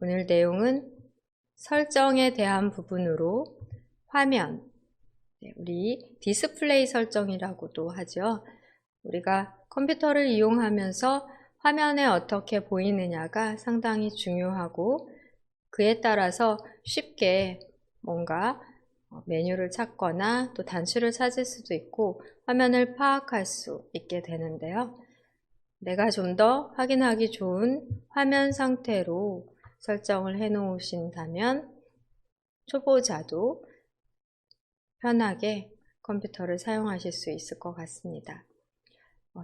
오늘 내용은 설정에 대한 부분으로 화면, 우리 디스플레이 설정이라고도 하죠. 우리가 컴퓨터를 이용하면서 화면에 어떻게 보이느냐가 상당히 중요하고 그에 따라서 쉽게 뭔가 메뉴를 찾거나 또 단추를 찾을 수도 있고 화면을 파악할 수 있게 되는데요. 내가 좀 더 확인하기 좋은 화면 상태로 설정을 해 놓으신다면 초보자도 편하게 컴퓨터를 사용하실 수 있을 것 같습니다.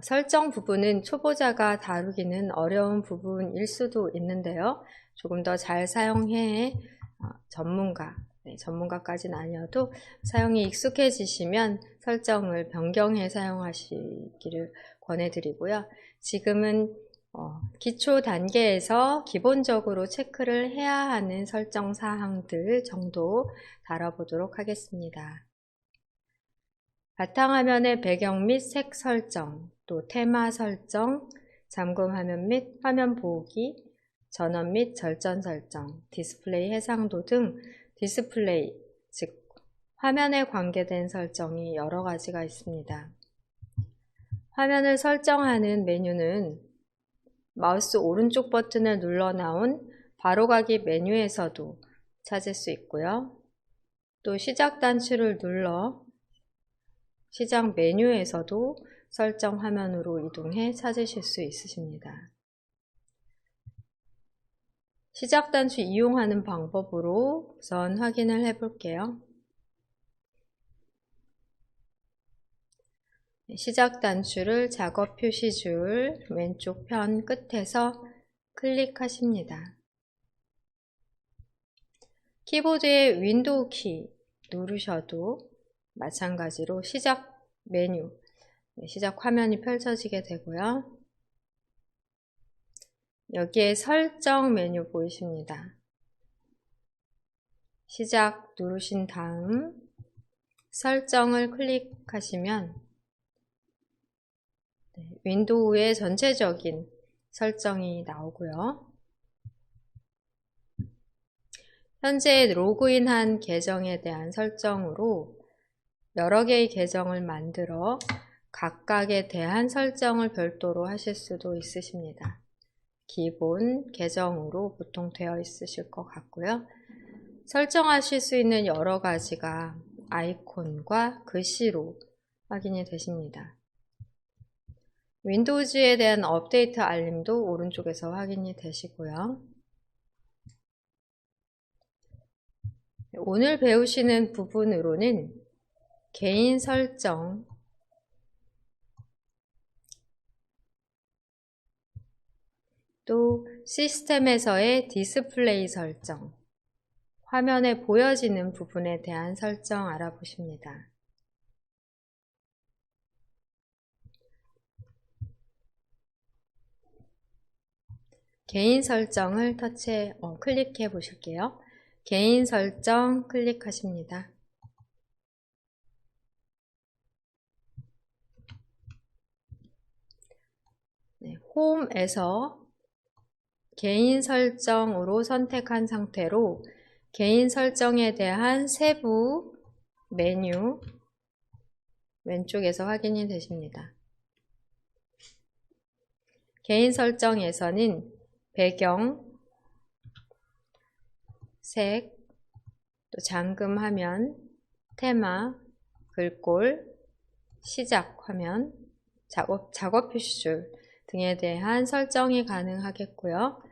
설정 부분은 초보자가 다루기는 어려운 부분일 수도 있는데요. 조금 더 잘 사용해 전문가까지는 아니어도 사용이 익숙해지시면 설정을 변경해 사용하시기를 권해드리고요. 지금은 기초 단계에서 기본적으로 체크를 해야 하는 설정 사항들 정도 다뤄보도록 하겠습니다. 바탕화면의 배경 및 색 설정, 또 테마 설정, 잠금화면 및 화면 보호기, 전원 및 절전 설정, 디스플레이 해상도 등 디스플레이, 즉 화면에 관계된 설정이 여러 가지가 있습니다. 화면을 설정하는 메뉴는 마우스 오른쪽 버튼을 눌러 나온 바로가기 메뉴에서도 찾을 수 있고요. 또 시작 단추를 눌러 시작 메뉴에서도 설정 화면으로 이동해 찾으실 수 있으십니다. 시작 단추 이용하는 방법으로 우선 확인을 해 볼게요. 시작 단추를 작업 표시줄 왼쪽 편 끝에서 클릭하십니다. 키보드의 윈도우 키 누르셔도 마찬가지로 시작 메뉴, 시작 화면이 펼쳐지게 되고요. 여기에 설정 메뉴 보이십니다. 시작 누르신 다음 설정을 클릭하시면 윈도우의 전체적인 설정이 나오고요. 현재 로그인한 계정에 대한 설정으로 여러 개의 계정을 만들어 각각에 대한 설정을 별도로 하실 수도 있으십니다. 기본 계정으로 보통 되어 있으실 것 같고요. 설정하실 수 있는 여러 가지가 아이콘과 글씨로 확인이 되십니다. 윈도우즈에 대한 업데이트 알림도 오른쪽에서 확인이 되시고요. 오늘 배우시는 부분으로는 개인 설정, 또 시스템에서의 디스플레이 설정, 화면에 보여지는 부분에 대한 설정 알아보십니다. 개인 설정을 클릭해 보실게요. 개인 설정 클릭하십니다. 홈에서 개인 설정으로 선택한 상태로 개인 설정에 대한 세부 메뉴 왼쪽에서 확인이 되십니다. 개인 설정에서는 배경, 색, 또 잠금 화면, 테마, 글꼴, 시작 화면, 작업 표시줄 등에 대한 설정이 가능하겠고요.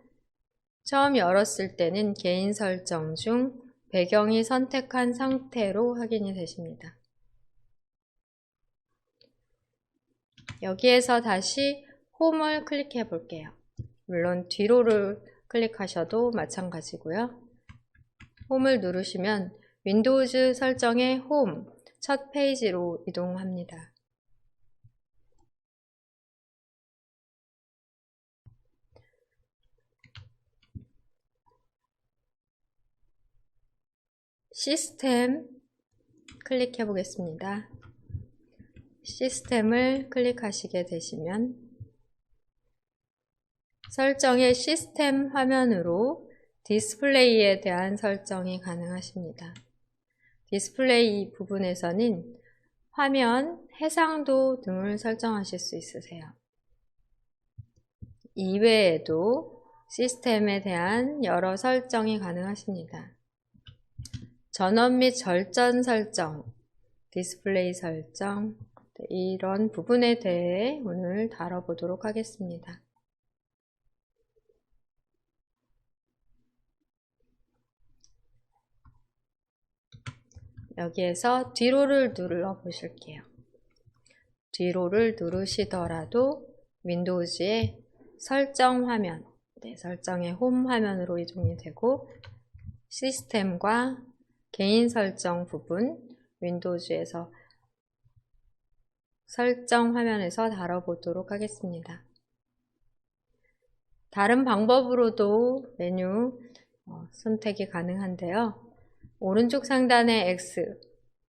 처음 열었을 때는 개인 설정 중 배경이 선택한 상태로 확인이 되십니다. 여기에서 다시 홈을 클릭해 볼게요. 물론 뒤로를 클릭하셔도 마찬가지고요. 홈을 누르시면 윈도우즈 설정의 홈 첫 페이지로 이동합니다. 시스템 클릭해 보겠습니다. 시스템을 클릭하시게 되시면 설정의 시스템 화면으로 디스플레이에 대한 설정이 가능하십니다. 디스플레이 부분에서는 화면, 해상도 등을 설정하실 수 있으세요. 이외에도 시스템에 대한 여러 설정이 가능하십니다. 전원 및 절전 설정, 디스플레이 설정, 이런 부분에 대해 오늘 다뤄보도록 하겠습니다. 여기에서 뒤로를 눌러 보실게요. 뒤로를 누르시더라도 윈도우즈의 설정 화면, 설정의 홈 화면으로 이동이 되고 시스템과 개인 설정 부분, 윈도우즈에서 설정 화면에서 다뤄보도록 하겠습니다. 다른 방법으로도 메뉴 선택이 가능한데요. 오른쪽 상단의 X,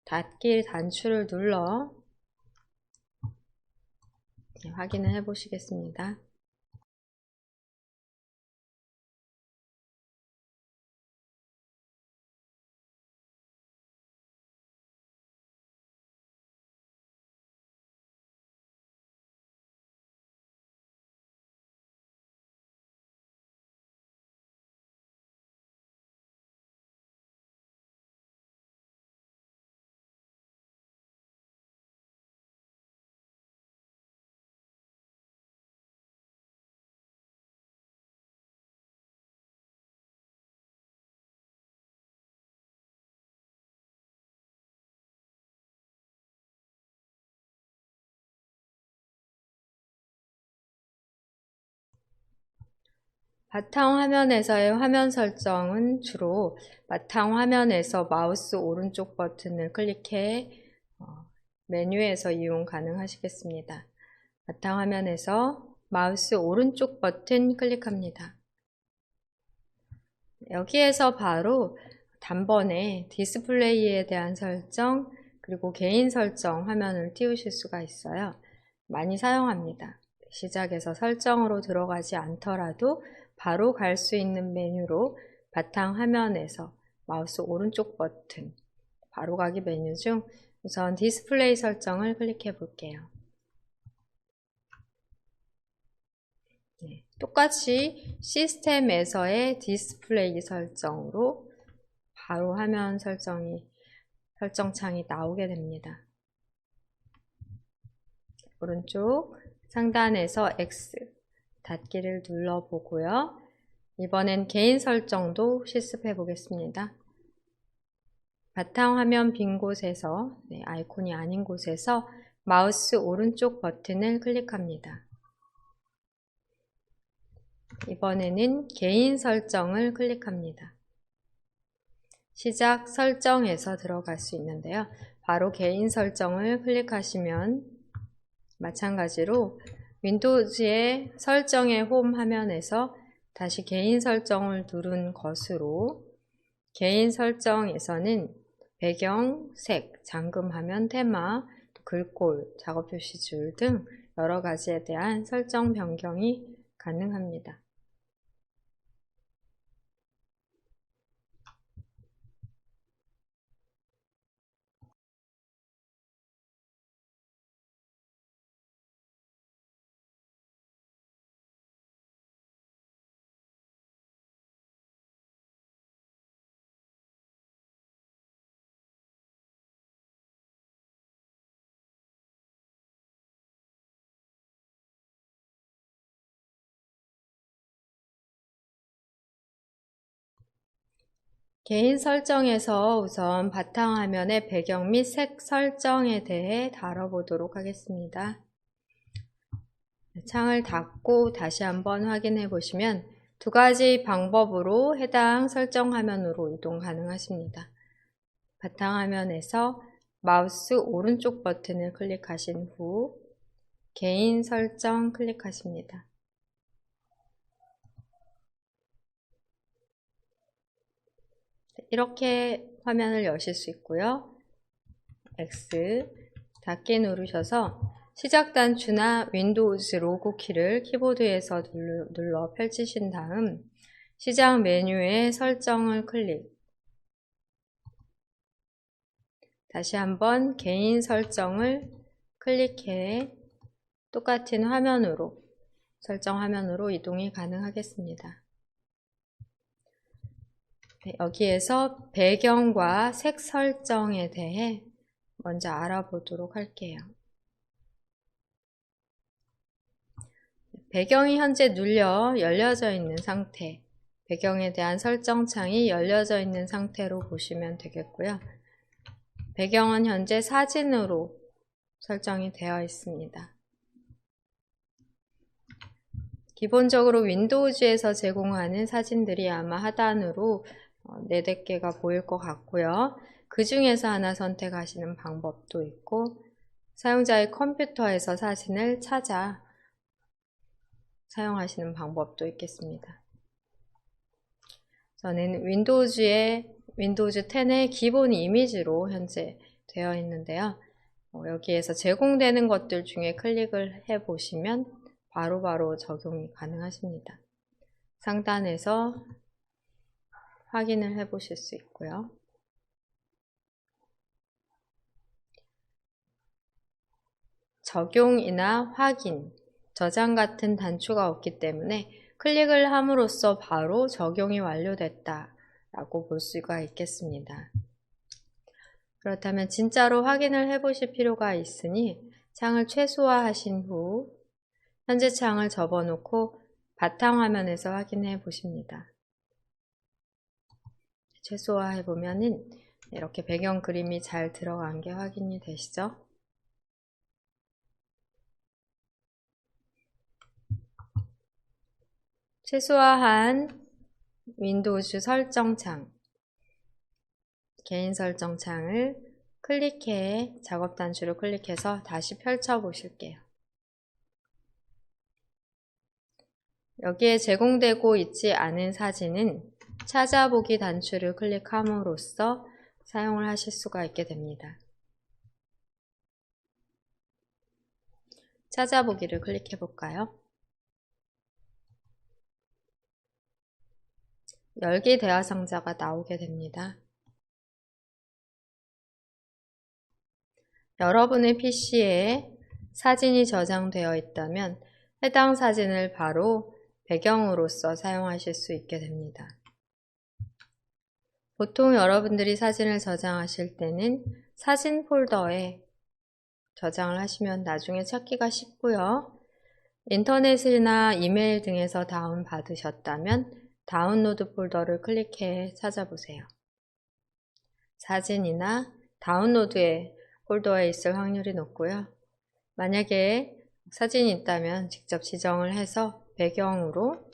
닫기 단추를 눌러 확인을 해 보시겠습니다. 바탕화면에서의 화면 설정은 주로 바탕화면에서 마우스 오른쪽 버튼을 클릭해 메뉴에서 이용 가능하시겠습니다. 바탕화면에서 마우스 오른쪽 버튼 클릭합니다. 여기에서 바로 단번에 디스플레이에 대한 설정, 그리고 개인 설정 화면을 띄우실 수가 있어요. 많이 사용합니다. 시작해서 설정으로 들어가지 않더라도 바로 갈 수 있는 메뉴로 바탕화면에서 마우스 오른쪽 버튼, 바로 가기 메뉴 중 우선 디스플레이 설정을 클릭해 볼게요. 똑같이 시스템에서의 디스플레이 설정으로 바로 화면 설정창이 나오게 됩니다. 오른쪽 상단에서 X, 닫기를 눌러보고요. 이번엔 개인 설정도 실습해 보겠습니다. 바탕화면 빈 곳에서, 아이콘이 아닌 곳에서 마우스 오른쪽 버튼을 클릭합니다. 이번에는 개인 설정을 클릭합니다. 시작 설정에서 들어갈 수 있는데요. 바로 개인 설정을 클릭하시면 마찬가지로 윈도우즈의 설정의 홈 화면에서 다시 개인 설정을 누른 것으로 개인 설정에서는 배경, 색, 잠금 화면 테마, 글꼴, 작업 표시줄 등 여러 가지에 대한 설정 변경이 가능합니다. 개인 설정에서 우선 바탕화면의 배경 및 색 설정에 대해 다뤄보도록 하겠습니다. 창을 닫고 다시 한번 확인해 보시면 두 가지 방법으로 해당 설정 화면으로 이동 가능하십니다. 바탕화면에서 마우스 오른쪽 버튼을 클릭하신 후 개인 설정 클릭하십니다. 이렇게 화면을 여실 수 있고요. X 닫기 누르셔서 시작 단추나 윈도우즈 로고 키를 키보드에서 눌러 펼치신 다음 시작 메뉴의 설정을 클릭. 다시 한번 개인 설정을 클릭해 똑같은 화면으로, 설정 화면으로 이동이 가능하겠습니다. 네, 여기에서 배경과 색 설정에 대해 먼저 알아보도록 할게요. 배경이 현재 열려져 있는 상태, 배경에 대한 설정 창이 열려져 있는 상태로 보시면 되겠고요. 배경은 현재 사진으로 설정이 되어 있습니다. 기본적으로 윈도우즈에서 제공하는 사진들이 아마 하단으로 4-5개가 보일 것 같고요. 그 중에서 하나 선택하시는 방법도 있고, 사용자의 컴퓨터에서 사진을 찾아 사용하시는 방법도 있겠습니다. 저는 윈도우즈 10의 기본 이미지로 현재 되어 있는데요. 여기에서 제공되는 것들 중에 클릭을 해보시면 바로바로 적용이 가능하십니다. 상단에서 확인을 해보실 수 있고요. 적용이나 확인, 저장 같은 단추가 없기 때문에 클릭을 함으로써 바로 적용이 완료됐다 라고 볼 수가 있겠습니다. 그렇다면 진짜로 확인을 해보실 필요가 있으니 창을 최소화하신 후 현재 창을 접어놓고 바탕화면에서 확인해 보십니다. 최소화해 보면은 이렇게 배경 그림이 잘 들어간 게 확인이 되시죠? 최소화한 윈도우즈 설정창, 개인 설정창을 작업 단추를 클릭해서 다시 펼쳐 보실게요. 여기에 제공되고 있지 않은 사진은 찾아보기 단추를 클릭함으로써 사용을 하실 수가 있게 됩니다. 찾아보기를 클릭해 볼까요? 열기 대화 상자가 나오게 됩니다. 여러분의 PC에 사진이 저장되어 있다면 해당 사진을 바로 배경으로서 사용하실 수 있게 됩니다. 보통 여러분들이 사진을 저장하실 때는 사진 폴더에 저장을 하시면 나중에 찾기가 쉽고요. 인터넷이나 이메일 등에서 다운받으셨다면 다운로드 폴더를 클릭해 찾아보세요. 사진이나 다운로드의 폴더에 있을 확률이 높고요. 만약에 사진이 있다면 직접 지정을 해서 배경으로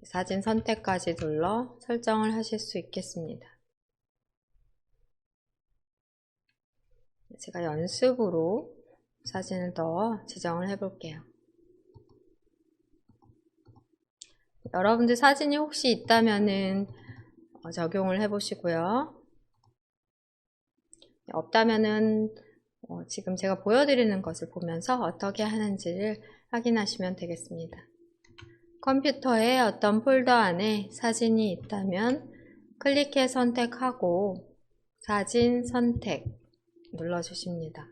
사진 선택까지 눌러 설정을 하실 수 있겠습니다. 제가 연습으로 사진을 더 지정을 해 볼게요. 여러분들 사진이 혹시 있다면은 적용을 해 보시고요. 없다면은 지금 제가 보여드리는 것을 보면서 어떻게 하는지를 확인하시면 되겠습니다. 컴퓨터에 어떤 폴더 안에 사진이 있다면 클릭해 선택하고 사진 선택 눌러주십니다.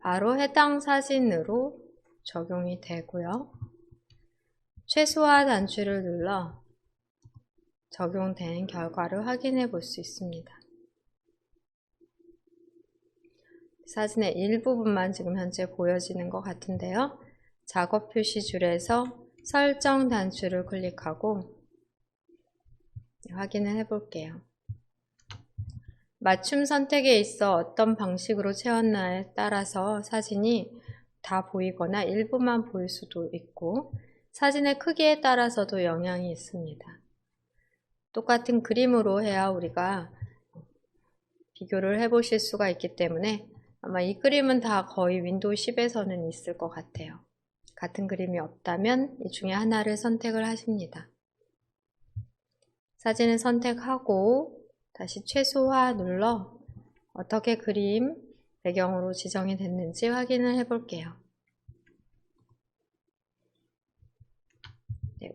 바로 해당 사진으로 적용이 되고요. 최소화 단추를 눌러 적용된 결과를 확인해 볼 수 있습니다. 사진의 일부분만 지금 현재 보여지는 것 같은데요. 작업 표시줄에서 설정 단추를 클릭하고 확인을 해 볼게요. 맞춤 선택에 있어 어떤 방식으로 채웠나에 따라서 사진이 다 보이거나 일부만 보일 수도 있고 사진의 크기에 따라서도 영향이 있습니다. 똑같은 그림으로 해야 우리가 비교를 해 보실 수가 있기 때문에 아마 이 그림은 다 거의 윈도우 10에서는 있을 것 같아요. 같은 그림이 없다면 이 중에 하나를 선택을 하십니다. 사진을 선택하고 다시 최소화 눌러 어떻게 그림 배경으로 지정이 됐는지 확인을 해 볼게요.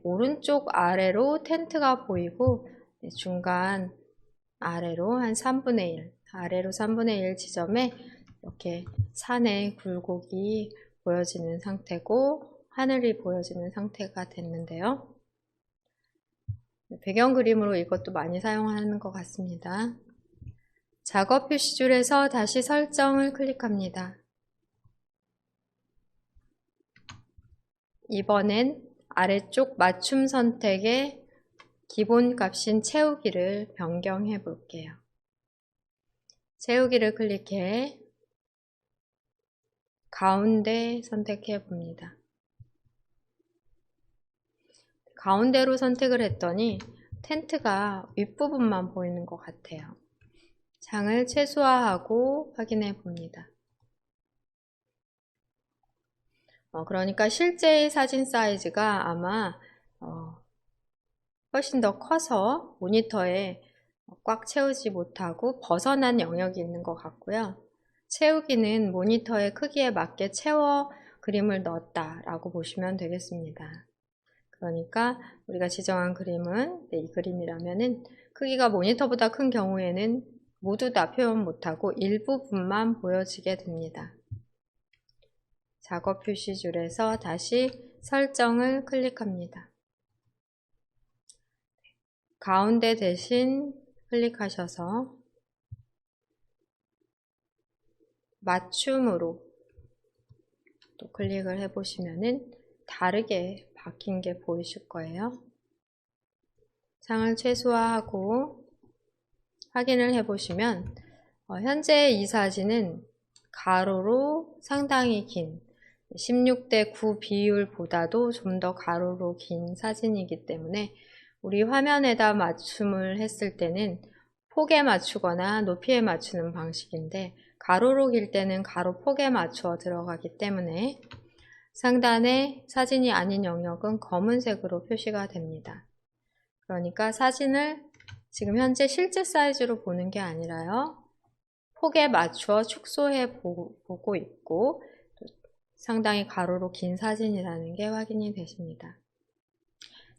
오른쪽 아래로 텐트가 보이고 중간 아래로 한 3분의 1, 아래로 3분의 1 지점에 이렇게 산의 굴곡이 보여지는 상태고 하늘이 보여지는 상태가 됐는데요. 배경 그림으로 이것도 많이 사용하는 것 같습니다. 작업 표시줄에서 다시 설정을 클릭합니다. 이번엔 아래쪽 맞춤 선택에 기본 값인 채우기를 변경해 볼게요. 채우기를 클릭해 가운데 선택해 봅니다. 가운데로 선택을 했더니 텐트가 윗부분만 보이는 것 같아요. 창을 최소화하고 확인해 봅니다. 그러니까 실제의 사진 사이즈가 아마 훨씬 더 커서 모니터에 꽉 채우지 못하고 벗어난 영역이 있는 것 같고요. 채우기는 모니터의 크기에 맞게 채워 그림을 넣었다라고 보시면 되겠습니다. 그러니까 우리가 지정한 그림은 이 그림이라면은 크기가 모니터보다 큰 경우에는 모두 다 표현 못하고 일부분만 보여지게 됩니다. 작업 표시줄에서 다시 설정을 클릭합니다. 가운데 대신 클릭하셔서 맞춤으로 또 클릭을 해보시면은 다르게 바뀐 게 보이실 거예요. 창을 최소화하고 확인을 해보시면 현재 이 사진은 가로로 상당히 긴 16대 9 비율보다도 좀 더 가로로 긴 사진이기 때문에 우리 화면에다 맞춤을 했을 때는 폭에 맞추거나 높이에 맞추는 방식인데 가로로 길 때는 가로 폭에 맞추어 들어가기 때문에 상단에 사진이 아닌 영역은 검은색으로 표시가 됩니다. 그러니까 사진을 지금 현재 실제 사이즈로 보는 게 아니라요. 폭에 맞추어 축소해 보고 있고 상당히 가로로 긴 사진이라는 게 확인이 되십니다.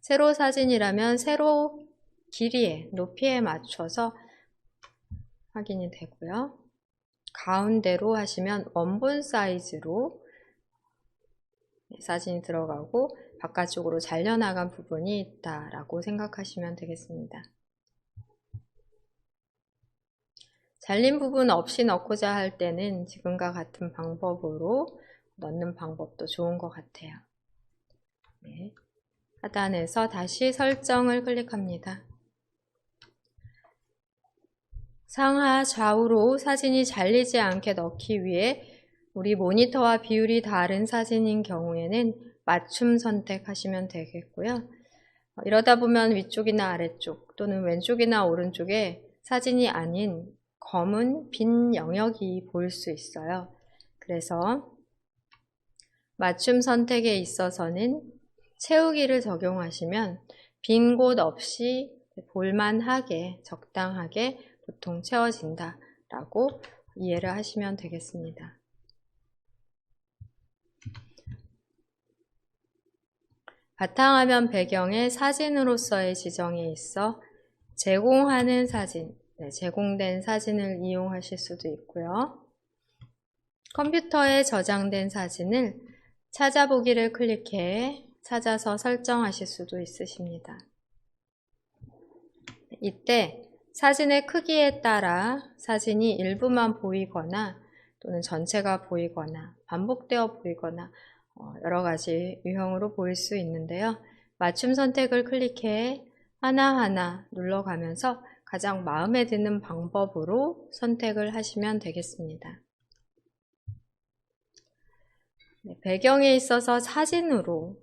세로 사진이라면 세로 길이에, 높이에 맞춰서 확인이 되고요. 가운데로 하시면 원본 사이즈로 사진이 들어가고 바깥쪽으로 잘려나간 부분이 있다라고 생각하시면 되겠습니다. 잘린 부분 없이 넣고자 할 때는 지금과 같은 방법으로 넣는 방법도 좋은 것 같아요. 네. 하단에서 다시 설정을 클릭합니다. 상하 좌우로 사진이 잘리지 않게 넣기 위해 우리 모니터와 비율이 다른 사진인 경우에는 맞춤 선택하시면 되겠고요. 이러다 보면 위쪽이나 아래쪽 또는 왼쪽이나 오른쪽에 사진이 아닌 검은 빈 영역이 보일 수 있어요. 그래서 맞춤 선택에 있어서는 채우기를 적용하시면 빈 곳 없이 볼만하게 적당하게 보통 채워진다 라고 이해를 하시면 되겠습니다. 바탕화면 배경에 사진으로서의 지정에 있어 제공하는 사진, 제공된 사진을 이용하실 수도 있고요. 컴퓨터에 저장된 사진을 찾아보기를 클릭해 찾아서 설정하실 수도 있으십니다. 이때 사진의 크기에 따라 사진이 일부만 보이거나 또는 전체가 보이거나 반복되어 보이거나 여러 가지 유형으로 보일 수 있는데요. 맞춤 선택을 클릭해 하나하나 눌러가면서 가장 마음에 드는 방법으로 선택을 하시면 되겠습니다. 배경에 있어서 사진으로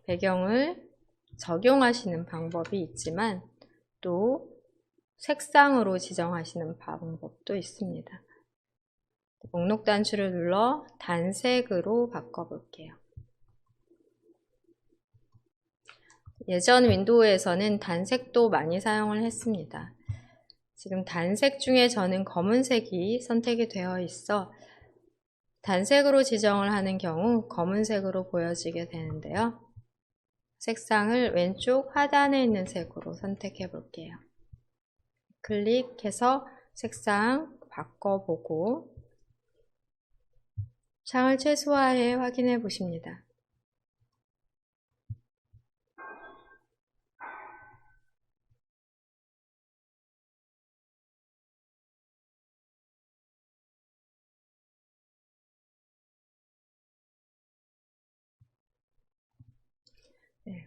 배경을 적용하시는 방법이 있지만 또 색상으로 지정하시는 방법도 있습니다. 목록 단추를 눌러 단색으로 바꿔볼게요. 예전 윈도우에서는 단색도 많이 사용을 했습니다. 지금 단색 중에 저는 검은색이 선택이 되어 있어 단색으로 지정을 하는 경우 검은색으로 보여지게 되는데요. 색상을 왼쪽 하단에 있는 색으로 선택해 볼게요. 클릭해서 색상 바꿔보고 창을 최소화해 확인해 보십니다.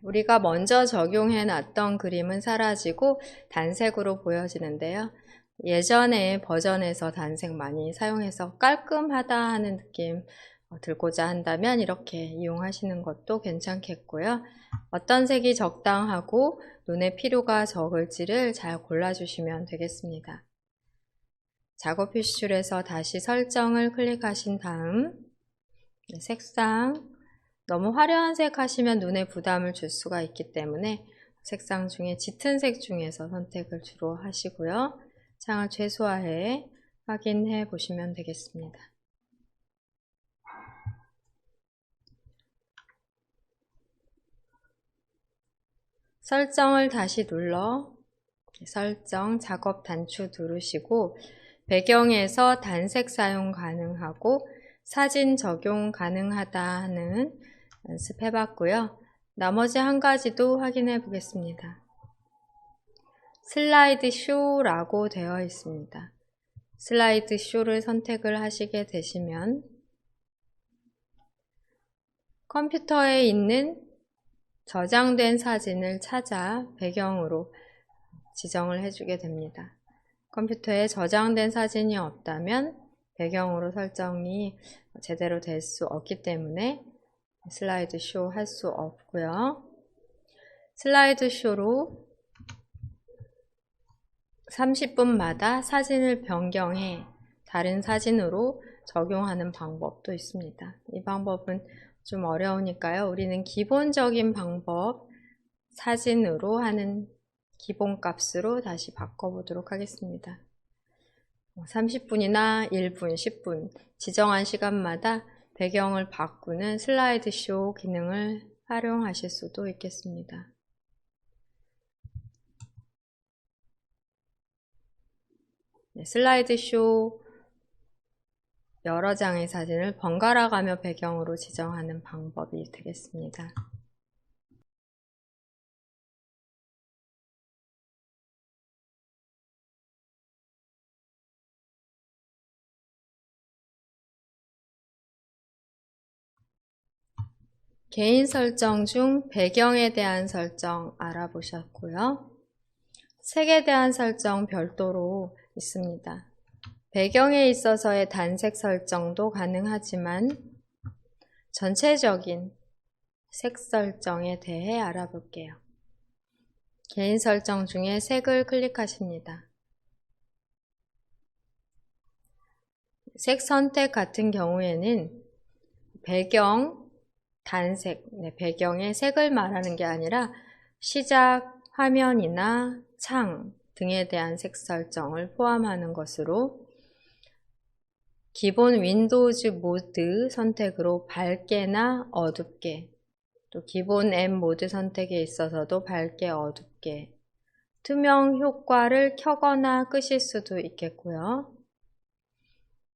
우리가 먼저 적용해 놨던 그림은 사라지고 단색으로 보여지는데요. 예전에 버전에서 단색 많이 사용해서 깔끔하다 하는 느낌 들고자 한다면 이렇게 이용하시는 것도 괜찮겠고요. 어떤 색이 적당하고 눈에 필요가 적을지를 잘 골라주시면 되겠습니다. 작업 표시줄에서 다시 설정을 클릭하신 다음 색상, 너무 화려한 색 하시면 눈에 부담을 줄 수가 있기 때문에 색상 중에 짙은 색 중에서 선택을 주로 하시고요. 창을 최소화해 확인해 보시면 되겠습니다. 설정을 다시 눌러 설정 작업 단추 누르시고 배경에서 단색 사용 가능하고 사진 적용 가능하다 하는 연습해 봤고요. 나머지 한 가지도 확인해 보겠습니다. 슬라이드 쇼라고 되어 있습니다. 슬라이드 쇼를 선택을 하시게 되시면 컴퓨터에 있는 저장된 사진을 찾아 배경으로 지정을 해주게 됩니다. 컴퓨터에 저장된 사진이 없다면 배경으로 설정이 제대로 될 수 없기 때문에 슬라이드 쇼 할 수 없고요. 슬라이드 쇼로 30분마다 사진을 변경해 다른 사진으로 적용하는 방법도 있습니다. 이 방법은 좀 어려우니까요. 우리는 기본적인 방법 사진으로 하는 기본값으로 다시 바꿔보도록 하겠습니다. 30분이나 1분, 10분 지정한 시간마다 배경을 바꾸는 슬라이드쇼 기능을 활용하실 수도 있겠습니다. 슬라이드쇼 여러 장의 사진을 번갈아 가며 배경으로 지정하는 방법이 되겠습니다. 개인 설정 중 배경에 대한 설정 알아보셨고요. 색에 대한 설정 별도로 있습니다. 배경에 있어서의 단색 설정도 가능하지만 전체적인 색 설정에 대해 알아볼게요. 개인 설정 중에 색을 클릭하십니다. 색 선택 같은 경우에는 배경, 단색, 배경의 색을 말하는 게 아니라 시작 화면이나 창 등에 대한 색 설정을 포함하는 것으로 기본 윈도우즈 모드 선택으로 밝게나 어둡게, 또 기본 앱 모드 선택에 있어서도 밝게 어둡게, 투명 효과를 켜거나 끄실 수도 있겠고요.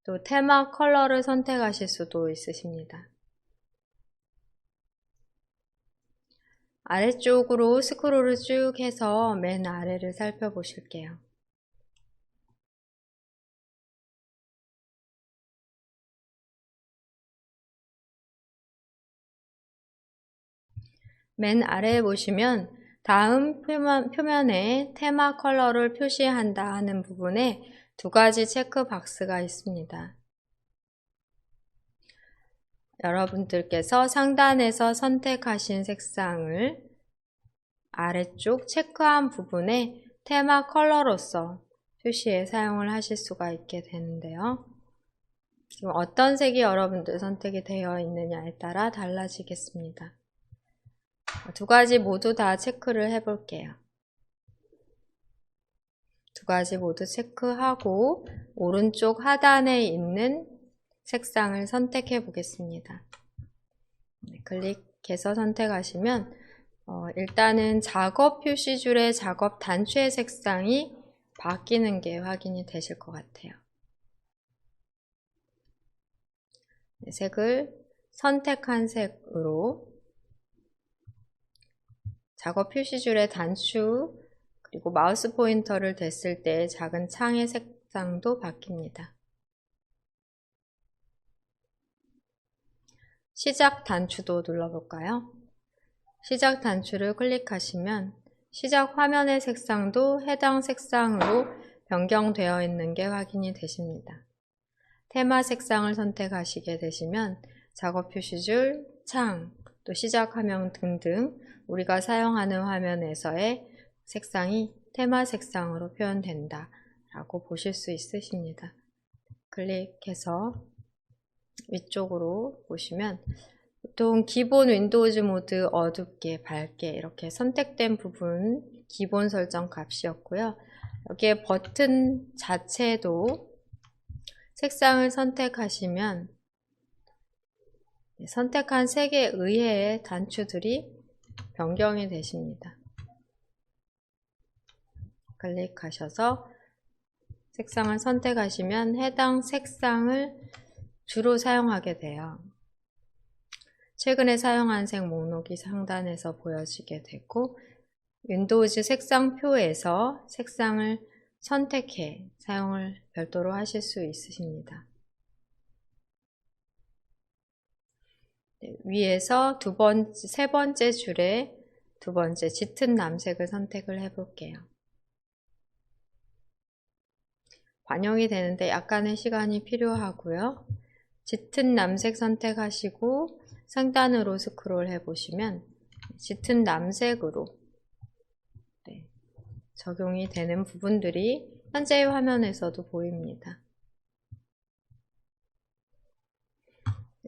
또 테마 컬러를 선택하실 수도 있으십니다. 아래쪽으로 스크롤을 쭉 해서 맨 아래를 살펴보실게요. 맨 아래에 보시면 다음 표면에 테마 컬러를 표시한다 하는 부분에 두 가지 체크 박스가 있습니다. 여러분들께서 상단에서 선택하신 색상을 아래쪽 체크한 부분에 테마 컬러로서 표시에 사용을 하실 수가 있게 되는데요. 지금 어떤 색이 여러분들 선택이 되어 있느냐에 따라 달라지겠습니다. 두 가지 모두 다 체크를 해 볼게요. 두 가지 모두 체크하고 오른쪽 하단에 있는 색상을 선택해 보겠습니다. 클릭해서 선택하시면 일단은 작업 표시줄의 작업 단추의 색상이 바뀌는 게 확인이 되실 것 같아요. 색을 선택한 색으로 작업 표시줄의 단추 그리고 마우스 포인터를 댔을 때 작은 창의 색상도 바뀝니다. 시작 단추도 눌러볼까요? 시작 단추를 클릭하시면 시작 화면의 색상도 해당 색상으로 변경되어 있는 게 확인이 되십니다. 테마 색상을 선택하시게 되시면 작업 표시줄, 창, 또 시작 화면 등등 우리가 사용하는 화면에서의 색상이 테마 색상으로 표현된다 라고 보실 수 있으십니다. 클릭해서 위쪽으로 보시면 보통 기본 윈도우즈 모드 어둡게 밝게 이렇게 선택된 부분 기본 설정 값이었고요. 여기에 버튼 자체도 색상을 선택하시면 선택한 색에 의해 단추들이 변경이 되십니다. 클릭하셔서 색상을 선택하시면 해당 색상을 주로 사용하게 돼요. 최근에 사용한 색 목록이 상단에서 보여지게 되고 윈도우즈 색상표에서 색상을 선택해 사용을 별도로 하실 수 있으십니다. 위에서 세 번째 줄에 두 번째 짙은 남색을 선택을 해 볼게요. 반영이 되는데 약간의 시간이 필요하고요. 짙은 남색 선택하시고 상단으로 스크롤 해 보시면 짙은 남색으로 적용이 되는 부분들이 현재의 화면에서도 보입니다.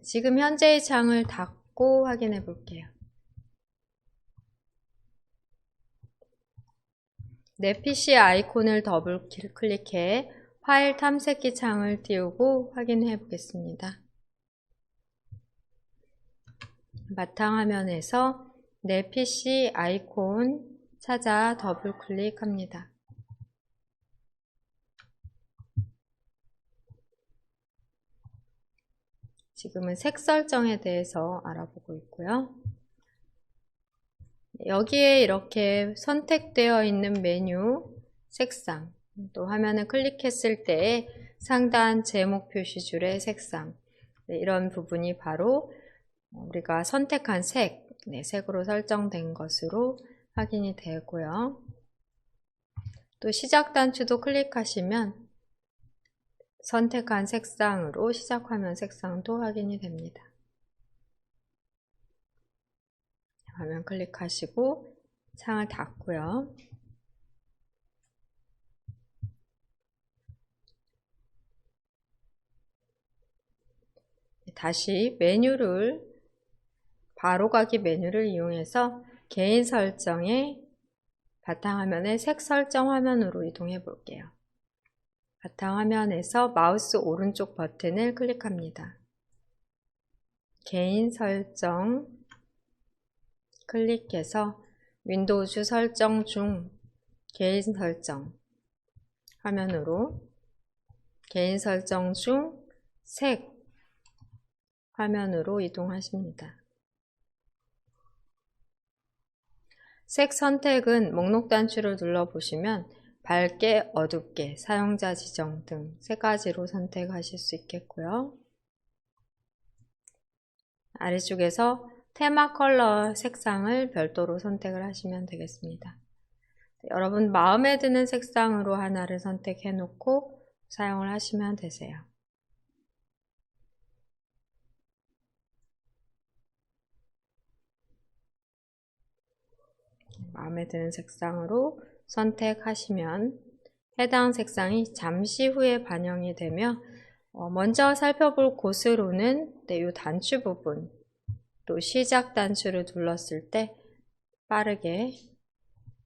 지금 현재의 창을 닫고 확인해 볼게요. 내 PC 아이콘을 더블 클릭해 파일 탐색기 창을 띄우고 확인해 보겠습니다. 바탕화면에서 내 PC 아이콘 찾아 더블 클릭합니다. 지금은 색 설정에 대해서 알아보고 있고요. 여기에 이렇게 선택되어 있는 메뉴 색상, 또 화면을 클릭했을 때 상단 제목 표시줄의 색상, 이런 부분이 바로 우리가 선택한 색으로 설정된 것으로 확인이 되고요. 또 시작 단추도 클릭하시면 선택한 색상으로 시작 화면 색상도 확인이 됩니다. 화면 클릭하시고 창을 닫고요. 다시 메뉴를 바로가기 메뉴를 이용해서 개인 설정의 바탕화면의 색 설정 화면으로 이동해 볼게요. 바탕화면에서 마우스 오른쪽 버튼을 클릭합니다. 개인 설정 클릭해서 윈도우즈 설정 중 개인 설정 화면으로 개인 설정 중 색 화면으로 이동하십니다. 색 선택은 목록 단추를 눌러보시면 밝게, 어둡게, 사용자 지정 등 세 가지로 선택하실 수 있겠고요. 아래쪽에서 테마 컬러 색상을 별도로 선택을 하시면 되겠습니다. 여러분 마음에 드는 색상으로 하나를 선택해 놓고 사용을 하시면 되세요. 마음에 드는 색상으로 선택하시면 해당 색상이 잠시 후에 반영이 되며 먼저 살펴볼 곳으로는 이 단추 부분 또 시작 단추를 눌렀을 때 빠르게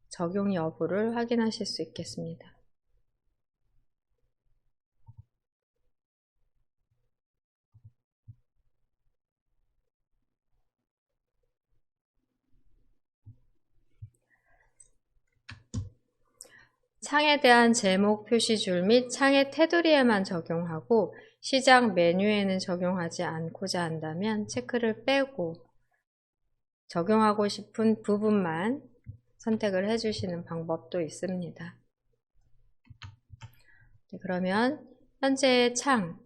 적용 여부를 확인하실 수 있겠습니다. 창에 대한 제목 표시줄 및 창의 테두리에만 적용하고 시작 메뉴에는 적용하지 않고자 한다면 체크를 빼고 적용하고 싶은 부분만 선택을 해주시는 방법도 있습니다. 그러면 현재의 창,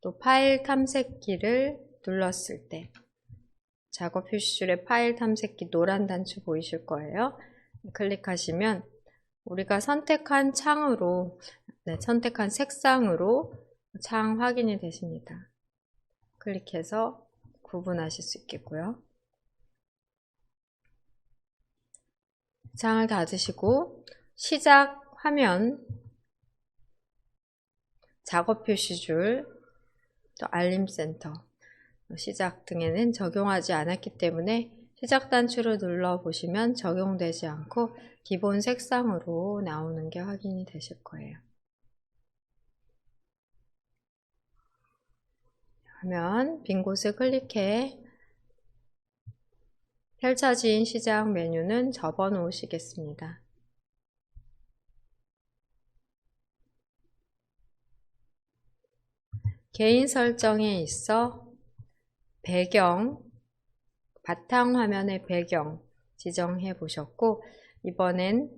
또 파일 탐색기를 눌렀을 때 작업 표시줄에 파일 탐색기 노란 단추 보이실 거예요. 클릭하시면 우리가 선택한 창으로, 선택한 색상으로 창 확인이 되십니다. 클릭해서 구분하실 수 있겠고요. 창을 닫으시고 시작 화면, 작업 표시줄, 또 알림센터, 시작 등에는 적용하지 않았기 때문에 시작 단추를 눌러보시면 적용되지 않고 기본 색상으로 나오는 게 확인이 되실 거예요. 하면 빈 곳을 클릭해 펼쳐진 시작 메뉴는 접어 놓으시겠습니다. 개인 설정에 있어 배경, 바탕화면의 배경 지정해 보셨고 이번엔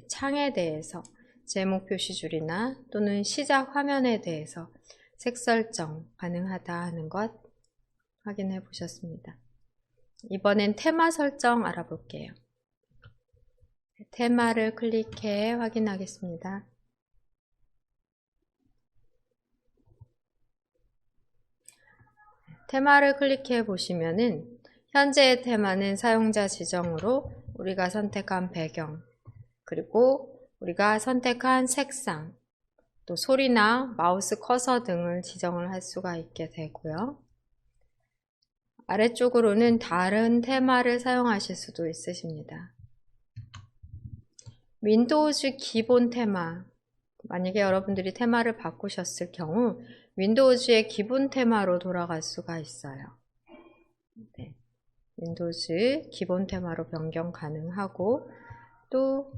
창에 대해서 제목 표시줄이나 또는 시작 화면에 대해서 색 설정 가능하다 하는 것 확인해 보셨습니다. 이번엔 테마 설정 알아볼게요. 테마를 클릭해 확인하겠습니다. 테마를 클릭해 보시면은 현재의 테마는 사용자 지정으로 우리가 선택한 배경, 그리고 우리가 선택한 색상, 또 소리나 마우스 커서 등을 지정을 할 수가 있게 되고요. 아래쪽으로는 다른 테마를 사용하실 수도 있으십니다. 윈도우즈 기본 테마, 만약에 여러분들이 테마를 바꾸셨을 경우 윈도우즈의 기본 테마로 돌아갈 수가 있어요. 네. 윈도우즈 기본 테마로 변경 가능하고 또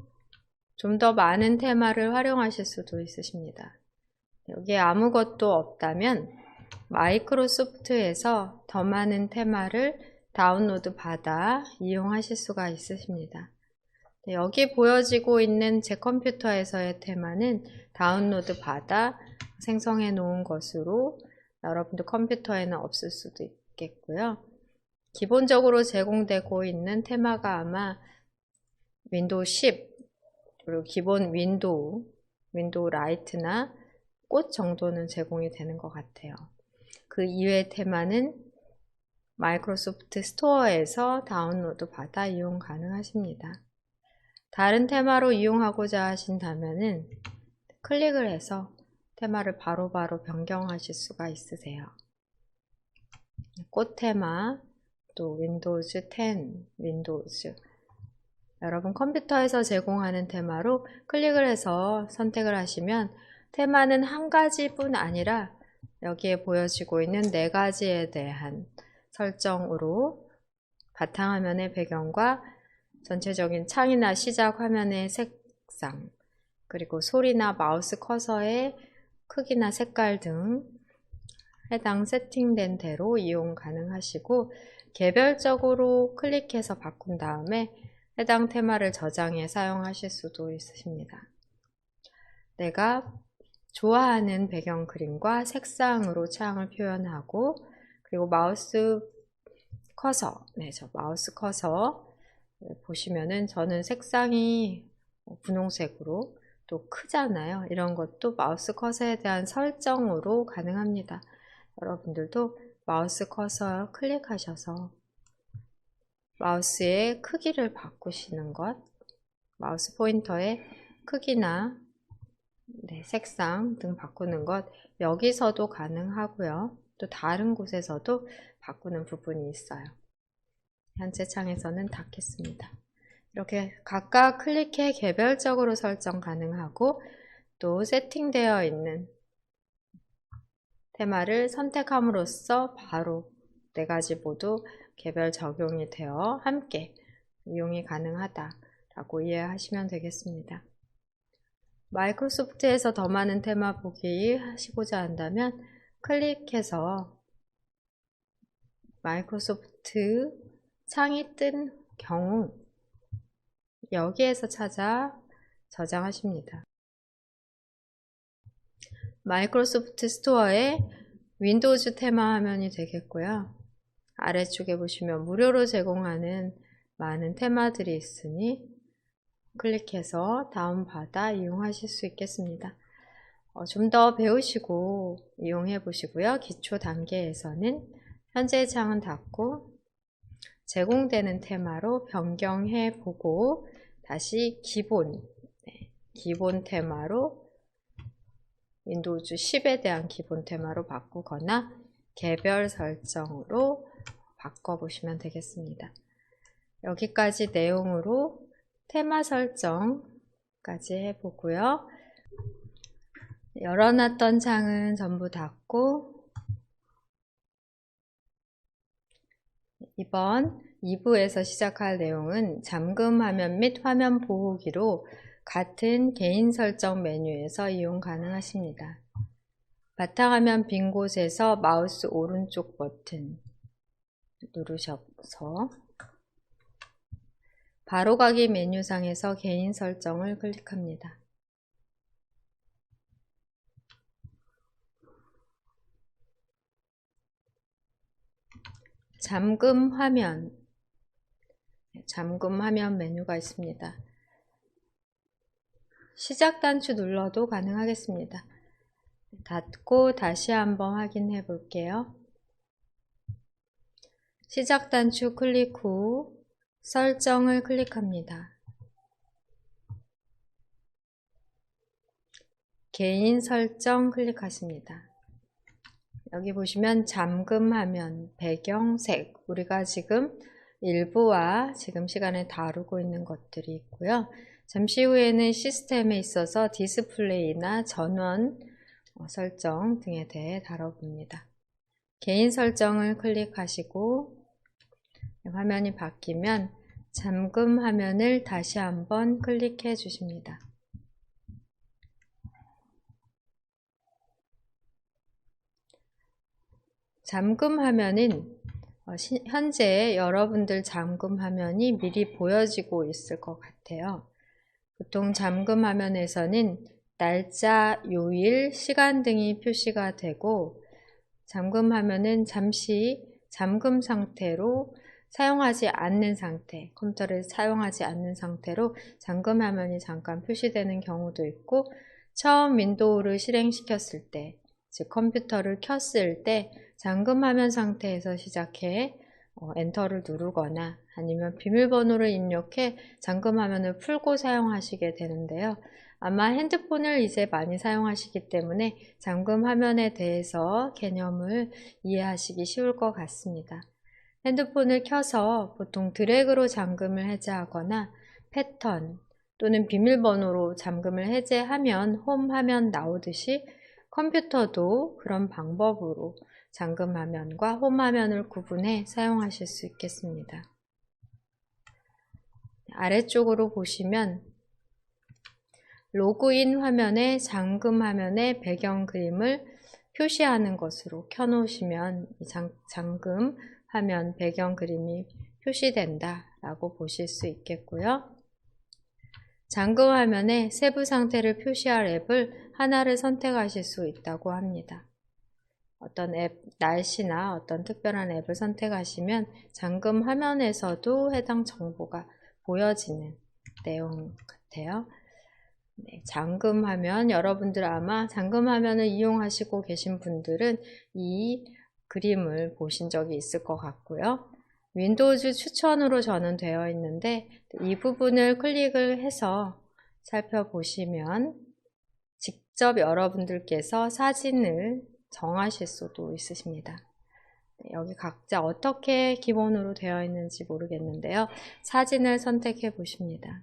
좀 더 많은 테마를 활용하실 수도 있으십니다. 여기에 아무것도 없다면 마이크로소프트에서 더 많은 테마를 다운로드 받아 이용하실 수가 있으십니다. 여기 보여지고 있는 제 컴퓨터에서의 테마는 다운로드 받아 생성해 놓은 것으로 여러분들 컴퓨터에는 없을 수도 있겠고요. 기본적으로 제공되고 있는 테마가 아마 윈도우 10 그리고 기본 윈도우 라이트나 꽃 정도는 제공이 되는 것 같아요. 그 이외의 테마는 마이크로소프트 스토어에서 다운로드 받아 이용 가능하십니다. 다른 테마로 이용하고자 하신다면은 클릭을 해서 테마를 바로바로 변경하실 수가 있으세요. 꽃 테마, 또 윈도우즈 10, 윈도우즈 여러분 컴퓨터에서 제공하는 테마로 클릭을 해서 선택을 하시면 테마는 한 가지뿐 아니라 여기에 보여지고 있는 4가지에 대한 설정으로 바탕화면의 배경과 전체적인 창이나 시작 화면의 색상, 그리고 소리나 마우스 커서의 크기나 색깔 등 해당 세팅된 대로 이용 가능하시고 개별적으로 클릭해서 바꾼 다음에 해당 테마를 저장해 사용하실 수도 있으십니다. 내가 좋아하는 배경 그림과 색상으로 창을 표현하고 그리고 마우스 커서, 마우스 커서 보시면은 저는 색상이 분홍색으로 또 크잖아요. 이런 것도 마우스 커서에 대한 설정으로 가능합니다. 여러분들도 마우스 커서 클릭하셔서 마우스의 크기를 바꾸시는 것, 마우스 포인터의 크기나 색상 등 바꾸는 것 여기서도 가능하고요. 또 다른 곳에서도 바꾸는 부분이 있어요. 현재 창에서는 닫겠습니다. 이렇게 각각 클릭해 개별적으로 설정 가능하고 또 세팅되어 있는 테마를 선택함으로써 바로 4가지 모두 개별 적용이 되어 함께 이용이 가능하다 라고 이해하시면 되겠습니다. 마이크로소프트에서 더 많은 테마 보기 하시고자 한다면 클릭해서 마이크로소프트 창이 뜬 경우 여기에서 찾아 저장하십니다. 마이크로소프트 스토어의 윈도우즈 테마 화면이 되겠고요. 아래쪽에 보시면 무료로 제공하는 많은 테마들이 있으니 클릭해서 다운받아 이용하실 수 있겠습니다. 좀 더 배우시고 이용해 보시고요. 기초 단계에서는 현재 창은 닫고 제공되는 테마로 변경해 보고 다시 기본 테마로 윈도우즈 10에 대한 기본 테마로 바꾸거나 개별 설정으로 바꿔보시면 되겠습니다. 여기까지 내용으로 테마 설정까지 해보고요. 열어놨던 창은 전부 닫고 이번 2부에서 시작할 내용은 잠금 화면 및 화면 보호기로 같은 개인 설정 메뉴에서 이용 가능하십니다. 바탕화면 빈 곳에서 마우스 오른쪽 버튼 누르셔서 바로가기 메뉴상에서 개인 설정을 클릭합니다. 잠금 화면 메뉴가 있습니다. 시작 단추 눌러도 가능하겠습니다. 닫고 다시 한번 확인해 볼게요. 시작 단추 클릭 후 설정을 클릭합니다. 개인 설정 클릭하십니다. 여기 보시면 잠금 화면, 배경색, 우리가 지금 일부와 지금 시간에 다루고 있는 것들이 있고요. 잠시 후에는 시스템에 있어서 디스플레이나 전원 설정 등에 대해 다뤄봅니다. 개인 설정을 클릭하시고 화면이 바뀌면 잠금 화면을 다시 한번 클릭해 주십니다. 잠금 화면은 현재 여러분들 잠금 화면이 미리 보여지고 있을 것 같아요. 보통 잠금 화면에서는 날짜, 요일, 시간 등이 표시가 되고 잠금 화면은 잠시 잠금 상태로 사용하지 않는 상태, 컴퓨터를 사용하지 않는 상태로 잠금 화면이 잠깐 표시되는 경우도 있고 처음 윈도우를 실행시켰을 때, 즉 컴퓨터를 켰을 때 잠금 화면 상태에서 시작해 엔터를 누르거나 아니면 비밀번호를 입력해 잠금 화면을 풀고 사용하시게 되는데요. 아마 핸드폰을 이제 많이 사용하시기 때문에 잠금 화면에 대해서 개념을 이해하시기 쉬울 것 같습니다. 핸드폰을 켜서 보통 드래그로 잠금을 해제하거나 패턴 또는 비밀번호로 잠금을 해제하면 홈 화면 나오듯이 컴퓨터도 그런 방법으로 잠금 화면과 홈 화면을 구분해 사용하실 수 있겠습니다. 아래쪽으로 보시면 로그인 화면에 잠금 화면의 배경 그림을 표시하는 것으로 켜놓으시면 잠금 화면 배경 그림이 표시된다 라고 보실 수 있겠고요. 잠금 화면에 세부 상태를 표시할 앱을 하나를 선택하실 수 있다고 합니다. 어떤 앱, 날씨나 어떤 특별한 앱을 선택하시면 잠금 화면에서도 해당 정보가 보여지는 내용 같아요. 네, 잠금 화면, 여러분들 아마 잠금 화면을 이용하시고 계신 분들은 이 그림을 보신 적이 있을 것 같고요. 윈도우즈 추천으로 저는 되어 있는데 이 부분을 클릭을 해서 살펴보시면 직접 여러분들께서 사진을 정하실 수도 있으십니다. 네, 여기 각자 어떻게 기본으로 되어 있는지 모르겠는데요. 사진을 선택해 보십니다.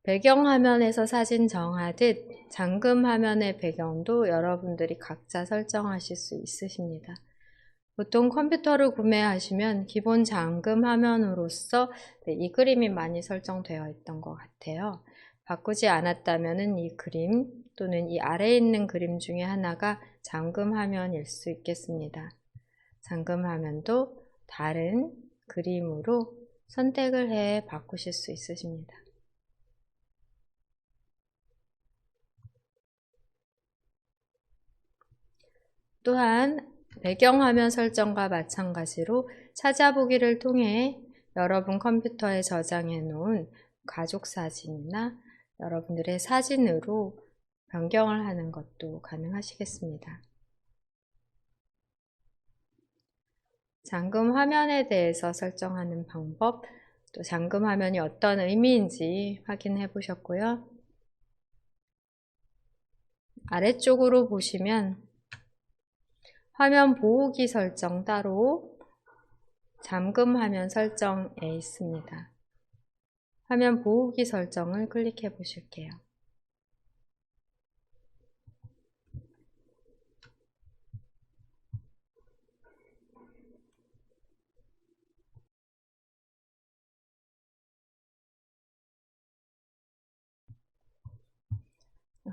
배경 화면에서 사진 정하듯 잠금 화면의 배경도 여러분들이 각자 설정하실 수 있으십니다. 보통 컴퓨터를 구매하시면 기본 잠금 화면으로서 이 그림이 많이 설정되어 있던 것 같아요. 바꾸지 않았다면 이 그림 또는 이 아래에 있는 그림 중에 하나가 잠금 화면일 수 있겠습니다. 잠금 화면도 다른 그림으로 선택을 해 바꾸실 수 있으십니다. 또한 배경화면 설정과 마찬가지로 찾아보기를 통해 여러분 컴퓨터에 저장해 놓은 가족 사진이나 여러분들의 사진으로 변경을 하는 것도 가능하시겠습니다. 잠금 화면에 대해서 설정하는 방법, 또 잠금 화면이 어떤 의미인지 확인해 보셨고요. 아래쪽으로 보시면 화면 보호기 설정 따로 잠금 화면 설정에 있습니다. 화면 보호기 설정을 클릭해 보실게요.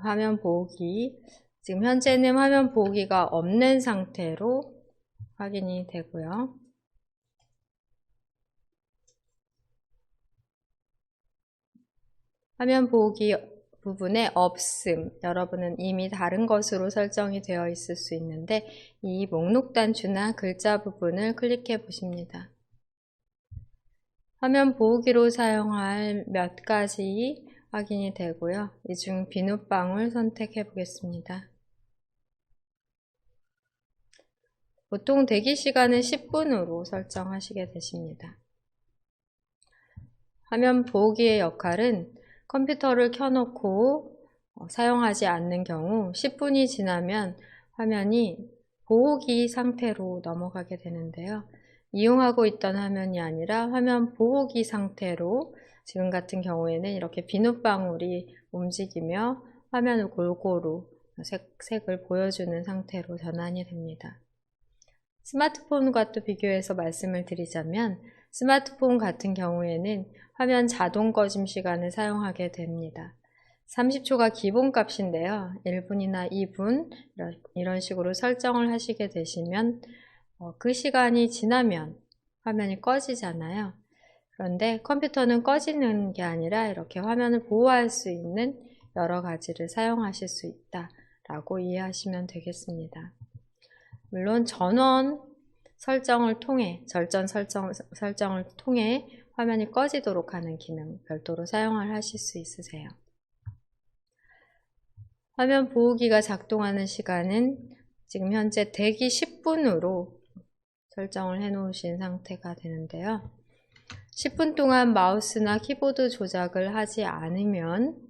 화면 보호기, 지금 현재는 화면 보호기가 없는 상태로 확인이 되고요. 화면 보호기 부분에 없음, 여러분은 이미 다른 것으로 설정이 되어 있을 수 있는데 이 목록 단추나 글자 부분을 클릭해 보십니다. 화면 보호기로 사용할 몇 가지 확인이 되고요. 이 중 비눗방울 선택해 보겠습니다. 보통 대기 시간은 10분으로 설정하시게 되십니다. 화면 보호기의 역할은 컴퓨터를 켜놓고 사용하지 않는 경우 10분이 지나면 화면이 보호기 상태로 넘어가게 되는데요. 이용하고 있던 화면이 아니라 화면 보호기 상태로 지금 같은 경우에는 이렇게 비눗방울이 움직이며 화면을 골고루 색을 보여주는 상태로 전환이 됩니다. 스마트폰과 또 비교해서 말씀을 드리자면 스마트폰 같은 경우에는 화면 자동 꺼짐 시간을 사용하게 됩니다. 30초가 기본값인데요. 1분이나 2분 이런 식으로 설정을 하시게 되시면 그 시간이 지나면 화면이 꺼지잖아요. 그런데 컴퓨터는 꺼지는 게 아니라 이렇게 화면을 보호할 수 있는 여러 가지를 사용하실 수 있다라고 이해하시면 되겠습니다. 물론 전원 설정을 통해 설정을 통해 화면이 꺼지도록 하는 기능 별도로 사용을 하실 수 있으세요. 화면 보호기가 작동하는 시간은 지금 현재 대기 10분으로 설정을 해 놓으신 상태가 되는데요. 10분 동안 마우스나 키보드 조작을 하지 않으면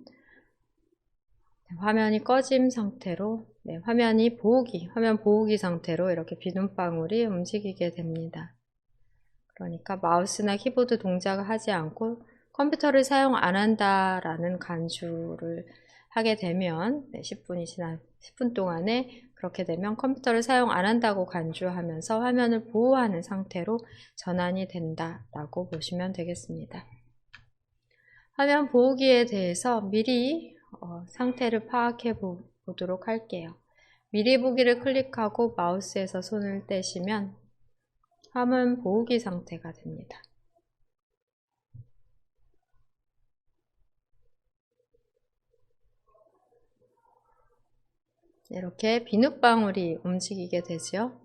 화면이 꺼짐 상태로 화면 보호기 상태로 이렇게 비눗방울이 움직이게 됩니다. 그러니까 마우스나 키보드 동작을 하지 않고 컴퓨터를 사용 안 한다라는 간주를 하게 되면 10분 동안에 그렇게 되면 컴퓨터를 사용 안 한다고 간주하면서 화면을 보호하는 상태로 전환이 된다라고 보시면 되겠습니다. 화면 보호기에 대해서 미리 상태를 파악해 보도록 할게요. 미리 보기를 클릭하고 마우스에서 손을 떼시면 화면 보호기 상태가 됩니다. 이렇게 비눗방울이 움직이게 되죠.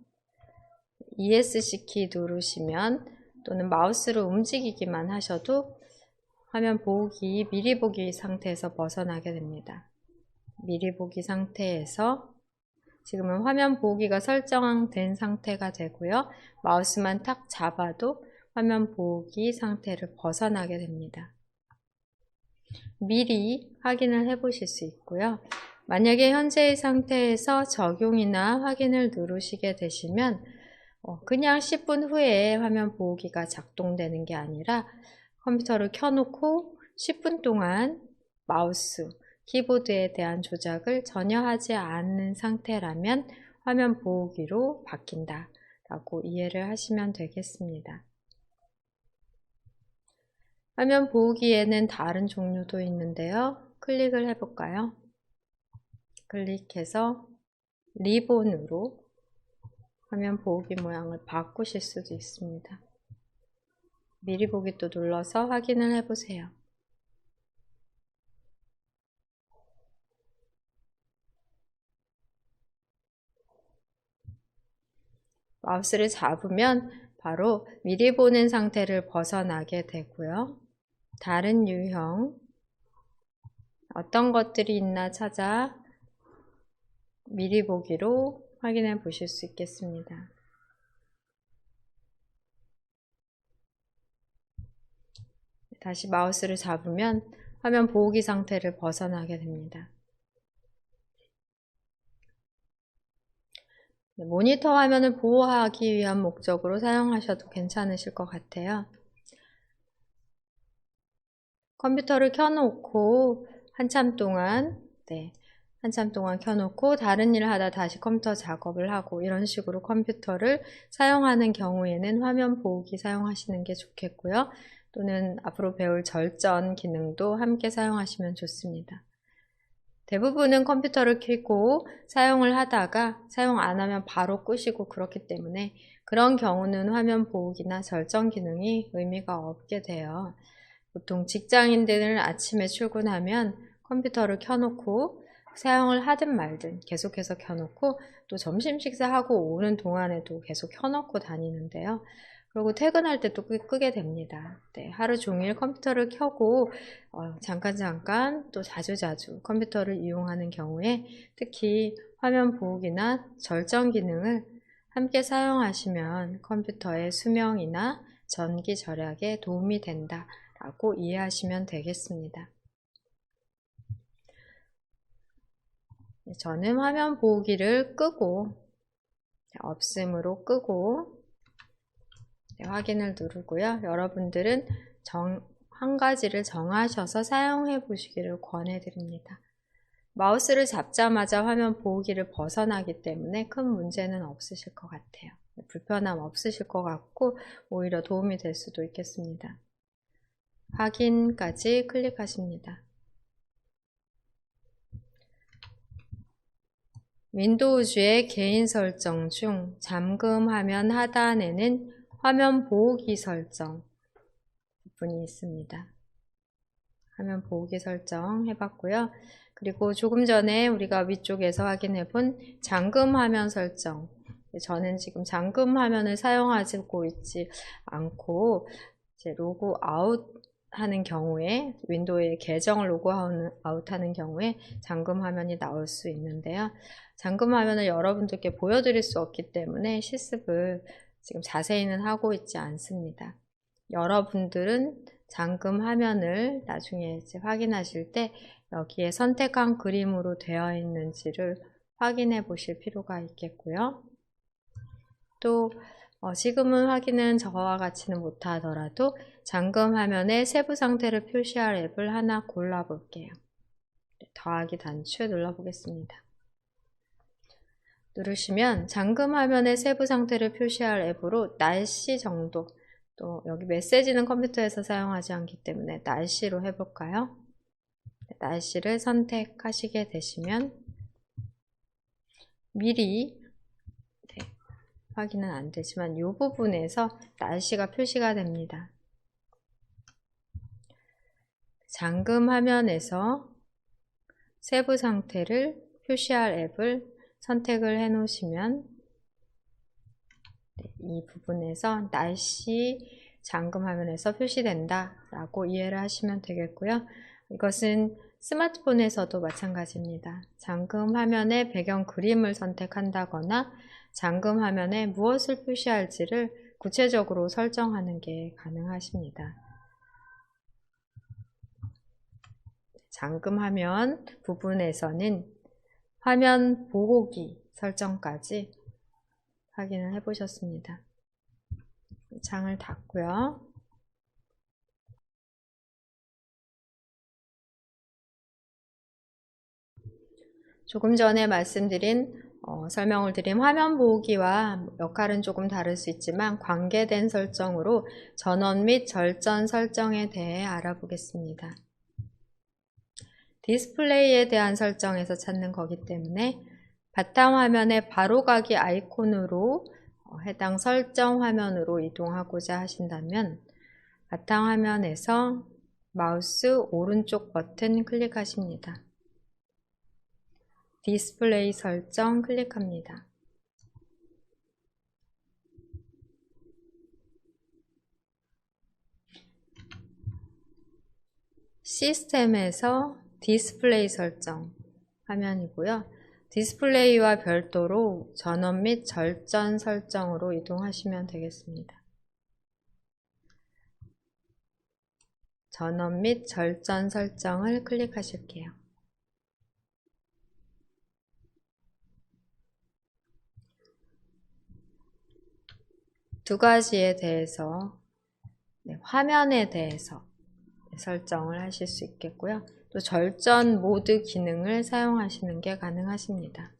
ESC 키 누르시면 또는 마우스를 움직이기만 하셔도 화면 보호기 미리 보기 상태에서 벗어나게 됩니다. 미리 보기 상태에서 지금은 화면 보호기가 설정된 상태가 되고요. 마우스만 탁 잡아도 화면 보호기 상태를 벗어나게 됩니다. 미리 확인을 해 보실 수 있고요. 만약에 현재의 상태에서 적용이나 확인을 누르시게 되시면 그냥 10분 후에 화면 보호기가 작동되는 게 아니라 컴퓨터를 켜놓고 10분 동안 마우스, 키보드에 대한 조작을 전혀 하지 않는 상태라면 화면 보호기로 바뀐다 라고 이해를 하시면 되겠습니다. 화면 보기에는 다른 종류도 있는데요. 클릭을 해볼까요? 클릭해서 리본으로 화면 보기 모양을 바꾸실 수도 있습니다. 미리 보기 또 눌러서 확인을 해보세요. 마우스를 잡으면 바로 미리 보는 상태를 벗어나게 되고요. 다른 유형 어떤 것들이 있나 찾아 미리 보기로 확인해 보실 수 있겠습니다. 다시 마우스를 잡으면 화면 보기 상태를 벗어나게 됩니다. 모니터 화면을 보호하기 위한 목적으로 사용하셔도 괜찮으실 것 같아요. 컴퓨터를 켜놓고 한참 동안 켜놓고 다른 일을 하다 다시 컴퓨터 작업을 하고 이런 식으로 컴퓨터를 사용하는 경우에는 화면 보호기 사용하시는 게 좋겠고요. 또는 앞으로 배울 절전 기능도 함께 사용하시면 좋습니다. 대부분은 컴퓨터를 켜고 사용을 하다가 사용 안 하면 바로 끄시고 그렇기 때문에 그런 경우는 화면 보호기나 절전 기능이 의미가 없게 돼요. 보통 직장인들은 아침에 출근하면 컴퓨터를 켜놓고 사용을 하든 말든 계속해서 켜놓고 또 점심 식사하고 오는 동안에도 계속 켜놓고 다니는데요. 그리고 퇴근할 때 또 끄게 됩니다. 하루 종일 컴퓨터를 켜고 잠깐 또 자주 컴퓨터를 이용하는 경우에 특히 화면 보호기나 절전 기능을 함께 사용하시면 컴퓨터의 수명이나 전기 절약에 도움이 된다 라고 이해하시면 되겠습니다. 저는 화면 보호기를 끄고 없음으로 끄고 확인을 누르고요. 여러분들은 한 가지를 정하셔서 사용해 보시기를 권해 드립니다. 마우스를 잡자마자 화면 보호기를 벗어나기 때문에 큰 문제는 없으실 것 같아요. 불편함 없으실 것 같고 오히려 도움이 될 수도 있겠습니다. 확인까지 클릭하십니다. 윈도우즈의 개인 설정 중 잠금 화면 하단에는 화면 보호기 설정 부분이 있습니다. 화면 보호기 설정 해봤고요. 그리고 조금 전에 우리가 위쪽에서 확인해 본 잠금 화면 설정. 저는 지금 잠금 화면을 사용하고 있지 않고 이제 로그 아웃 하는 경우에 윈도우의 계정을 로그 아웃 하는 경우에 잠금 화면이 나올 수 있는데요. 잠금 화면을 여러분들께 보여드릴 수 없기 때문에 실습을 지금 자세히는 하고 있지 않습니다. 여러분들은 잠금 화면을 나중에 이제 확인하실 때 여기에 선택한 그림으로 되어 있는지를 확인해 보실 필요가 있겠고요. 또 지금은 확인은 저와 같이는 못하더라도 잠금 화면의 세부 상태를 표시할 앱을 하나 골라 볼게요. 더하기 단추 눌러보겠습니다. 누르시면 잠금 화면의 세부 상태를 표시할 앱으로 날씨 정도, 또 여기 메시지는 컴퓨터에서 사용하지 않기 때문에 날씨로 해볼까요? 날씨를 선택하시게 되시면 미리 확인은 안 되지만 이 부분에서 날씨가 표시가 됩니다. 잠금 화면에서 세부 상태를 표시할 앱을 선택을 해 놓으시면 이 부분에서 날씨 잠금 화면에서 표시된다 라고 이해를 하시면 되겠고요. 이것은 스마트폰에서도 마찬가지입니다. 잠금 화면의 배경 그림을 선택한다거나 잠금 화면에 무엇을 표시할지를 구체적으로 설정하는 게 가능하십니다. 잠금 화면 부분에서는 화면 보호기 설정까지 확인을 해 보셨습니다. 창을 닫고요. 조금 전에 말씀드린 설명을 드린 화면 보기와 역할은 조금 다를 수 있지만 관계된 설정으로 전원 및 절전 설정에 대해 알아보겠습니다. 디스플레이에 대한 설정에서 찾는 거기 때문에 바탕화면의 바로가기 아이콘으로 해당 설정 화면으로 이동하고자 하신다면 바탕화면에서 마우스 오른쪽 버튼 클릭하십니다. 디스플레이 설정 클릭합니다. 시스템에서 디스플레이 설정 화면이고요. 디스플레이와 별도로 전원 및 절전 설정으로 이동하시면 되겠습니다. 전원 및 절전 설정을 클릭하실게요. 두 가지에 대해서 화면에 대해서 설정을 하실 수 있겠고요. 또 절전 모드 기능을 사용하시는 게 가능하십니다.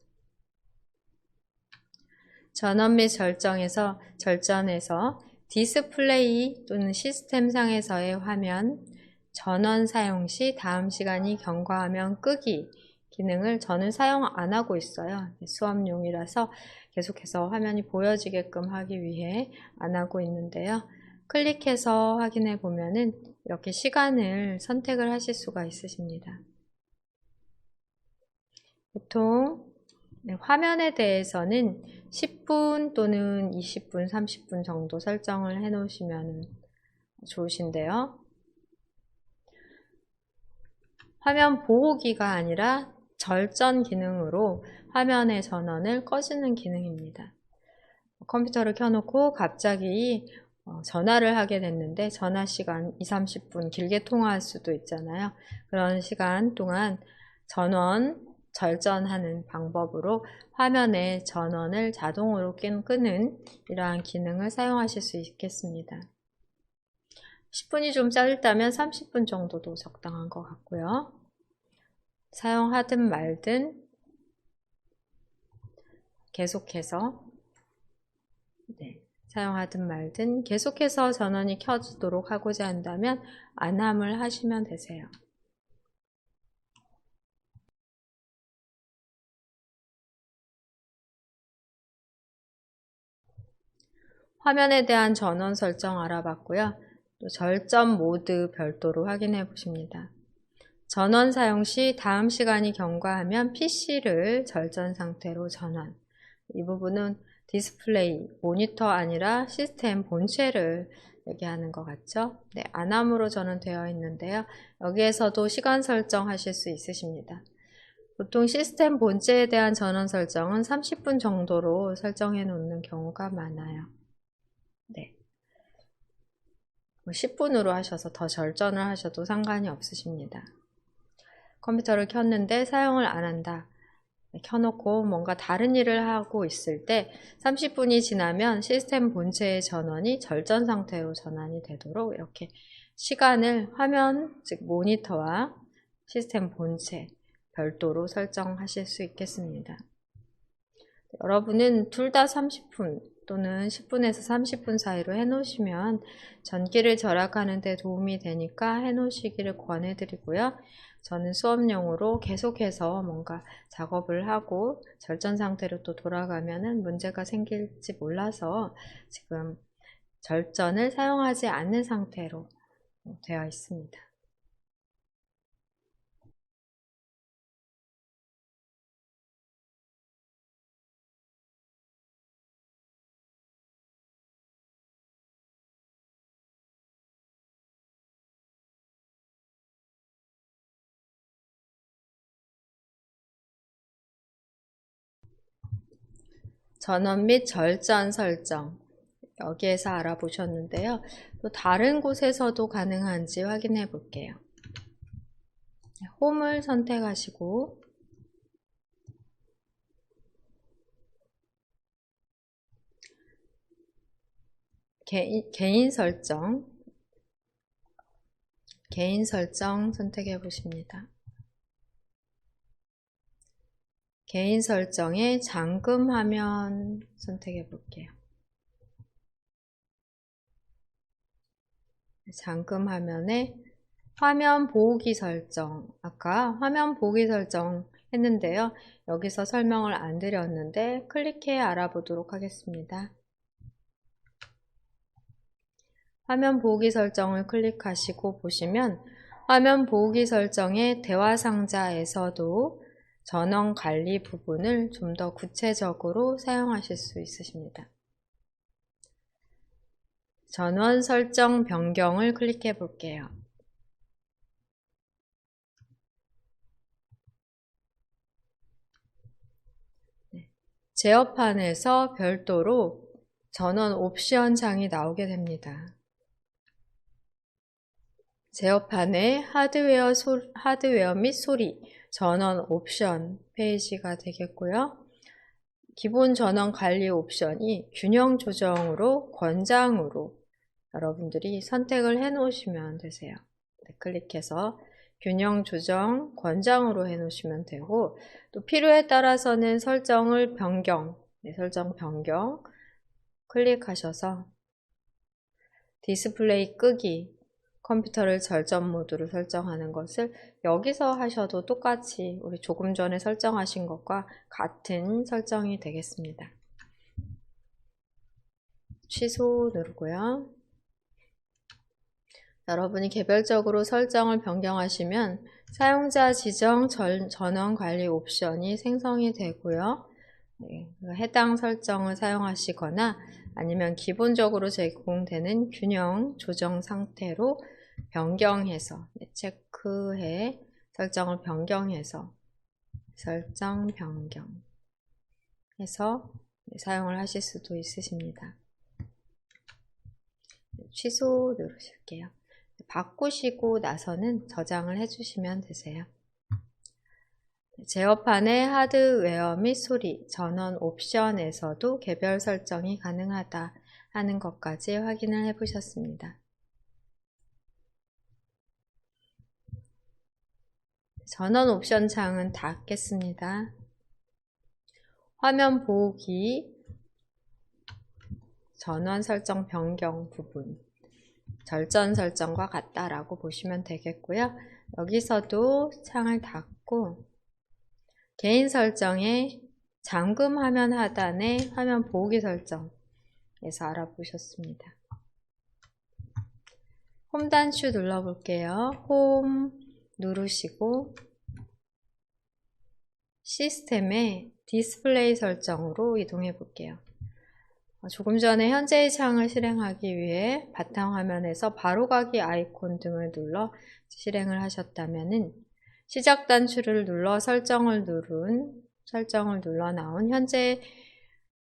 전원 및 절전에서 디스플레이 또는 시스템상에서의 화면 전원 사용 시 다음 시간이 경과하면 끄기 기능을 저는 사용 안 하고 있어요. 수업용이라서 계속해서 화면이 보여지게끔 하기 위해 안 하고 있는데요. 클릭해서 확인해 보면은 이렇게 시간을 선택을 하실 수가 있으십니다. 보통 화면에 대해서는 10분 또는 20분, 30분 정도 설정을 해 놓으시면 좋으신데요. 화면 보호기가 아니라 절전 기능으로 화면의 전원을 꺼주는 기능입니다. 컴퓨터를 켜놓고 갑자기 전화를 하게 됐는데 전화 시간 20-30분 길게 통화할 수도 있잖아요. 그런 시간 동안 전원 절전하는 방법으로 화면의 전원을 자동으로 끄는 이러한 기능을 사용하실 수 있겠습니다. 10분이 좀 짧다면 30분 정도도 적당한 것 같고요. 사용하든 말든 계속해서 사용하든 말든 계속해서 전원이 켜지도록 하고자 한다면 안함을 하시면 되세요. 화면에 대한 전원 설정 알아봤고요. 또 절전 모드 별도로 확인해 보십니다. 전원 사용 시 다음 시간이 경과하면 PC를 절전 상태로 전환. 이 부분은 디스플레이, 모니터 아니라 시스템 본체를 얘기하는 것 같죠? 네, 안함으로 저는 되어 있는데요. 여기에서도 시간 설정하실 수 있으십니다. 보통 시스템 본체에 대한 전원 설정은 30분 정도로 설정해 놓는 경우가 많아요. 네. 10분으로 하셔서 더 절전을 하셔도 상관이 없으십니다. 컴퓨터를 켰는데 사용을 안 한다. 켜놓고 뭔가 다른 일을 하고 있을 때 30분이 지나면 시스템 본체의 전원이 절전 상태로 전환이 되도록 이렇게 시간을 화면, 즉 모니터와 시스템 본체 별도로 설정하실 수 있겠습니다. 여러분은 둘 다 30분 또는 10분에서 30분 사이로 해놓으시면 전기를 절약하는 데 도움이 되니까 해놓으시기를 권해드리고요. 저는 수업용으로 계속해서 뭔가 작업을 하고 절전 상태로 또 돌아가면은 문제가 생길지 몰라서 지금 절전을 사용하지 않는 상태로 되어 있습니다. 전원 및 절전 설정 여기에서 알아보셨는데요. 또 다른 곳에서도 가능한지 확인해 볼게요. 홈을 선택하시고 개인 설정 선택해 보십니다. 개인 설정에 잠금 화면 선택해 볼게요. 잠금 화면에 화면 보호기 설정, 아까 화면 보호기 설정 했는데요. 여기서 설명을 안 드렸는데 클릭해 알아보도록 하겠습니다. 화면 보호기 설정을 클릭하시고 보시면 화면 보호기 설정의 대화 상자에서도 전원 관리 부분을 좀 더 구체적으로 사용하실 수 있으십니다. 전원 설정 변경을 클릭해 볼게요. 제어판에서 별도로 전원 옵션 창이 나오게 됩니다. 제어판에 하드웨어 및 소리, 전원 옵션 페이지가 되겠고요. 기본 전원 관리 옵션이 균형 조정으로 권장으로 여러분들이 선택을 해 놓으시면 되세요. 네, 클릭해서 균형 조정 권장으로 해 놓으시면 되고, 또 필요에 따라서는 설정 변경 클릭하셔서 디스플레이 끄기, 컴퓨터를 절전 모드로 설정하는 것을 여기서 하셔도 똑같이 우리 조금 전에 설정하신 것과 같은 설정이 되겠습니다. 취소 누르고요. 여러분이 개별적으로 설정을 변경하시면 사용자 지정 전원 관리 옵션이 생성이 되고요. 네, 해당 설정을 사용하시거나 아니면 기본적으로 제공되는 균형 조정 상태로 변경해서 체크해 설정을 변경해서 설정 변경해서 사용을 하실 수도 있으십니다. 취소 누르실게요. 바꾸시고 나서는 저장을 해주시면 되세요. 제어판의 하드웨어 및 소리, 전원 옵션에서도 개별 설정이 가능하다 하는 것까지 확인을 해보셨습니다. 전원 옵션 창은 닫겠습니다. 화면 보호기, 전원 설정 변경 부분, 절전 설정과 같다라고 보시면 되겠고요. 여기서도 창을 닫고 개인 설정에 잠금 화면 하단에 화면 보호기 설정에서 알아보셨습니다. 홈 단추 눌러볼게요. 홈 누르시고 시스템의 디스플레이 설정으로 이동해 볼게요. 조금 전에 현재의 창을 실행하기 위해 바탕화면에서 바로가기 아이콘 등을 눌러 실행을 하셨다면은 시작 단추를 눌러 설정을 눌러 나온 현재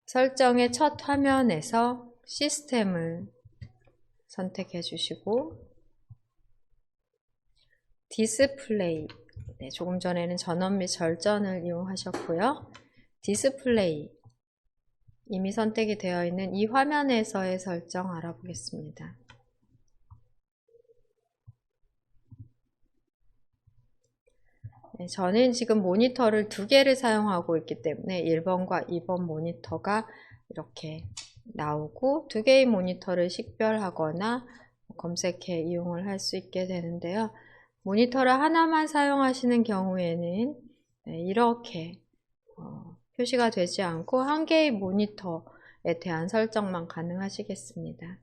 설정의 첫 화면에서 시스템을 선택해 주시고 디스플레이, 조금 전에는 전원 및 절전을 이용하셨고요. 디스플레이, 이미 선택이 되어 있는 이 화면에서의 설정 알아보겠습니다. 저는 지금 모니터를 두 개를 사용하고 있기 때문에 1번과 2번 모니터가 이렇게 나오고 두 개의 모니터를 식별하거나 검색해 이용을 할 수 있게 되는데요. 모니터를 하나만 사용하시는 경우에는 이렇게 표시가 되지 않고 한 개의 모니터에 대한 설정만 가능하시겠습니다.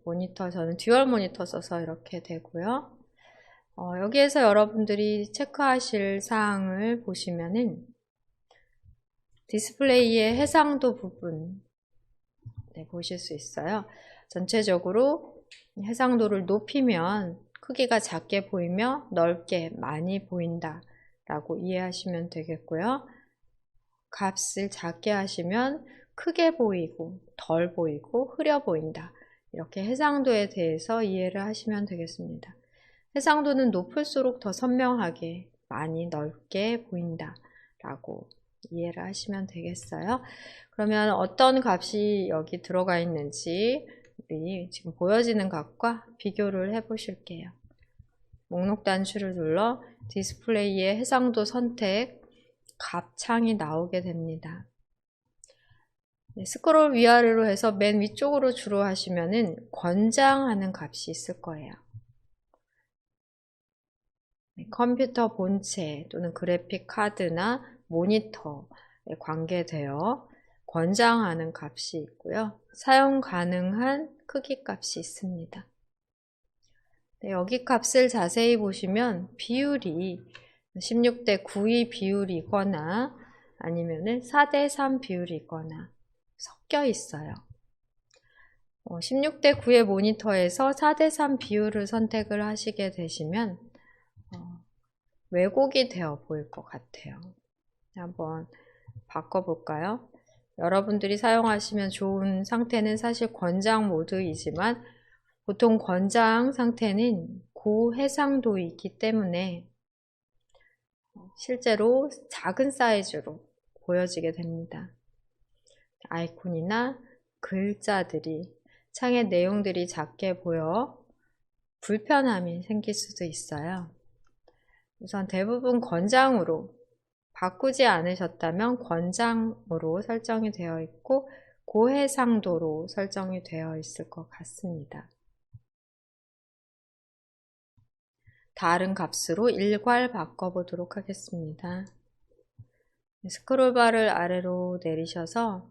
모니터, 저는 듀얼 모니터 써서 이렇게 되고요. 여기에서 여러분들이 체크하실 사항을 보시면은 디스플레이의 해상도 부분 보실 수 있어요. 전체적으로 해상도를 높이면 크기가 작게 보이며 넓게 많이 보인다 라고 이해하시면 되겠고요. 값을 작게 하시면 크게 보이고 덜 보이고 흐려 보인다, 이렇게 해상도에 대해서 이해를 하시면 되겠습니다. 해상도는 높을수록 더 선명하게 많이 넓게 보인다 라고 이해를 하시면 되겠어요. 그러면 어떤 값이 여기 들어가 있는지 우리 지금 보여지는 값과 비교를 해 보실게요. 목록 단추를 눌러 디스플레이의 해상도 선택 값 창이 나오게 됩니다. 네, 스크롤 위아래로 해서 맨 위쪽으로 주로 하시면은 권장하는 값이 있을 거예요. 네, 컴퓨터 본체 또는 그래픽 카드나 모니터에 관계되어 권장하는 값이 있고요. 사용 가능한 크기 값이 있습니다. 네, 여기 값을 자세히 보시면 비율이 16대 9의 비율이거나 아니면은 4대 3 비율이거나 섞여 있어요. 16대 9의 모니터에서 4대 3 비율을 선택을 하시게 되시면 왜곡이 되어 보일 것 같아요. 한번 바꿔볼까요? 여러분들이 사용하시면 좋은 상태는 사실 권장 모드이지만 보통 권장 상태는 고해상도이기 때문에 실제로 작은 사이즈로 보여지게 됩니다. 아이콘이나 글자들이 창의 내용들이 작게 보여 불편함이 생길 수도 있어요. 우선 대부분 권장으로 바꾸지 않으셨다면 권장으로 설정이 되어 있고 고해상도로 설정이 되어 있을 것 같습니다. 다른 값으로 일괄 바꿔보도록 하겠습니다. 스크롤바를 아래로 내리셔서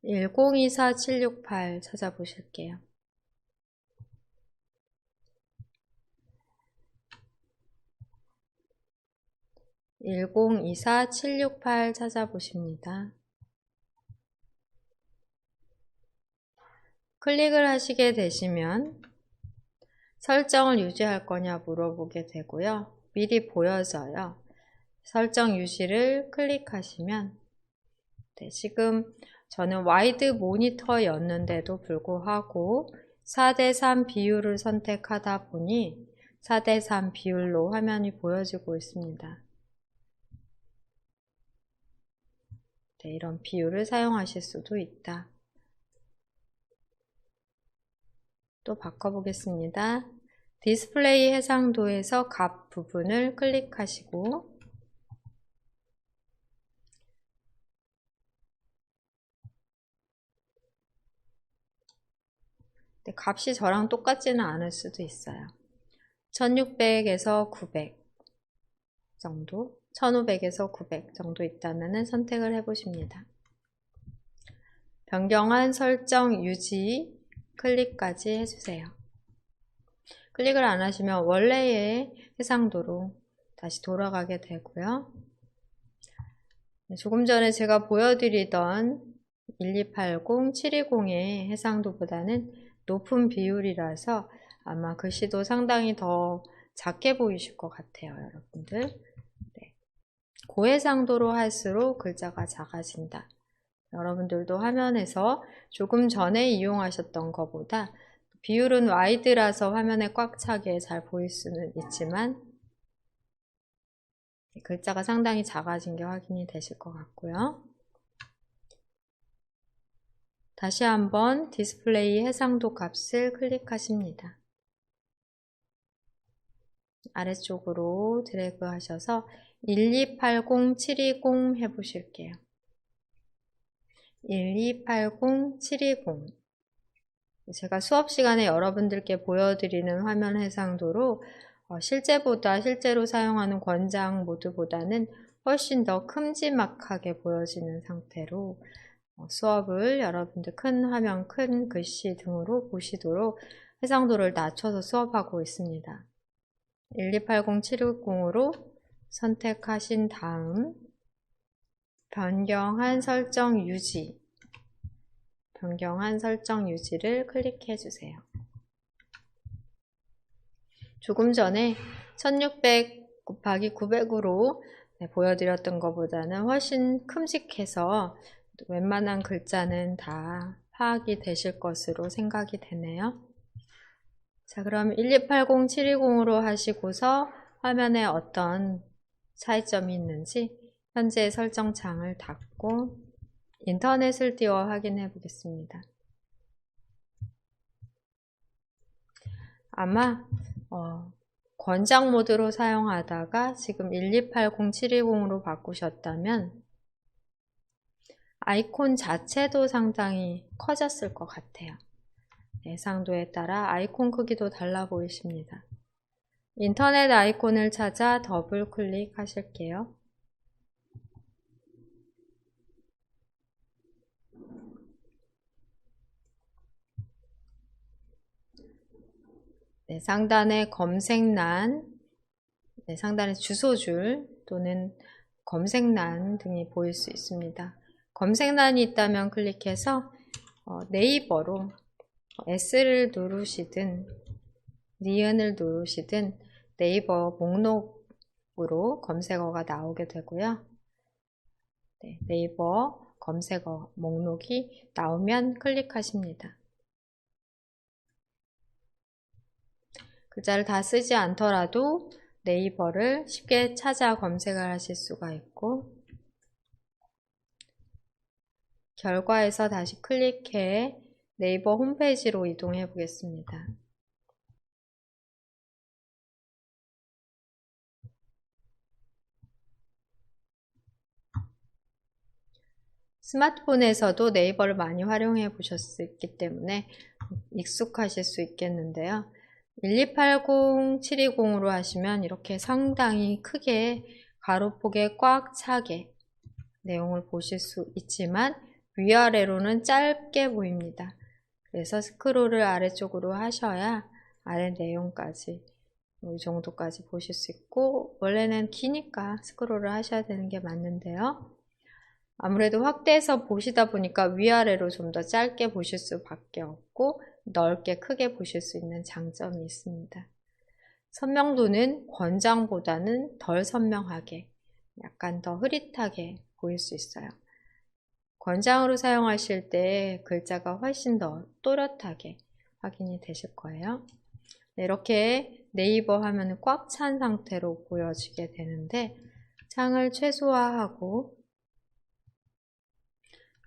1024768 찾아보실게요. 1024768 찾아보십니다. 클릭을 하시게 되시면 설정을 유지할 거냐 물어보게 되고요. 미리 보여져요. 설정 유지를 클릭하시면 지금 저는 와이드 모니터였는데도 불구하고 4대 3 비율을 선택하다 보니 4대 3 비율로 화면이 보여지고 있습니다. 이런 비율을 사용하실 수도 있다. 또 바꿔보겠습니다. 디스플레이 해상도에서 값 부분을 클릭하시고 값이 저랑 똑같지는 않을 수도 있어요. 1600에서 900 정도, 1500에서 900 정도 있다면 선택을 해보십니다. 변경한 설정 유지 클릭까지 해주세요. 클릭을 안 하시면 원래의 해상도로 다시 돌아가게 되고요. 조금 전에 제가 보여드리던 1280, 720의 해상도보다는 높은 비율이라서 아마 글씨도 상당히 더 작게 보이실 것 같아요, 여러분들. 네. 고해상도로 할수록 글자가 작아진다. 여러분들도 화면에서 조금 전에 이용하셨던 것보다 비율은 와이드라서 화면에 꽉 차게 잘 보일 수는 있지만 글자가 상당히 작아진 게 확인이 되실 것 같고요. 다시 한번 디스플레이 해상도 값을 클릭하십니다. 아래쪽으로 드래그 하셔서 1280, 720 해보실게요. 1280, 720 제가 수업 시간에 여러분들께 보여드리는 화면 해상도로 실제로 사용하는 권장 모드보다는 훨씬 더 큼지막하게 보여지는 상태로 수업을 여러분들 큰 화면, 큰 글씨 등으로 보시도록 해상도를 낮춰서 수업하고 있습니다. 1280, 760으로 선택하신 다음 변경한 설정 유지를 클릭해 주세요. 조금 전에 1600 곱하기 900으로 보여드렸던 것보다는 훨씬 큼직해서 웬만한 글자는 다 파악이 되실 것으로 생각이 되네요. 자, 그럼 1280, 720으로 하시고서 화면에 어떤 차이점이 있는지 현재 설정창을 닫고 인터넷을 띄워 확인해 보겠습니다. 아마 권장 모드로 사용하다가 지금 1280720으로 바꾸셨다면 아이콘 자체도 상당히 커졌을 것 같아요. 예상도에 따라 아이콘 크기도 달라 보이십니다. 인터넷 아이콘을 찾아 더블 클릭하실게요. 네, 상단의 검색란, 네, 상단의 주소줄 또는 검색란 등이 보일 수 있습니다. 검색란이 있다면 클릭해서 네이버로 S를 누르시든 니은을 누르시든 네이버 목록으로 검색어가 나오게 되고요. 네, 네이버 검색어 목록이 나오면 클릭하십니다. 글자를 다 쓰지 않더라도 네이버를 쉽게 찾아 검색을 하실 수가 있고, 결과에서 다시 클릭해 네이버 홈페이지로 이동해 보겠습니다. 스마트폰에서도 네이버를 많이 활용해 보셨기 때문에 익숙하실 수 있겠는데요. 1280720으로 하시면 이렇게 상당히 크게 가로폭에 꽉 차게 내용을 보실 수 있지만 위아래로는 짧게 보입니다. 그래서 스크롤을 아래쪽으로 하셔야 아래 내용까지 이 정도까지 보실 수 있고, 원래는 기니까 스크롤을 하셔야 되는 게 맞는데요. 아무래도 확대해서 보시다 보니까 위아래로 좀 더 짧게 보실 수밖에 없고 넓게 크게 보실 수 있는 장점이 있습니다. 선명도는 권장보다는 덜 선명하게, 약간 더 흐릿하게 보일 수 있어요. 권장으로 사용하실 때 글자가 훨씬 더 또렷하게 확인이 되실 거예요. 네, 이렇게 네이버 화면은 꽉 찬 상태로 보여지게 되는데, 창을 최소화하고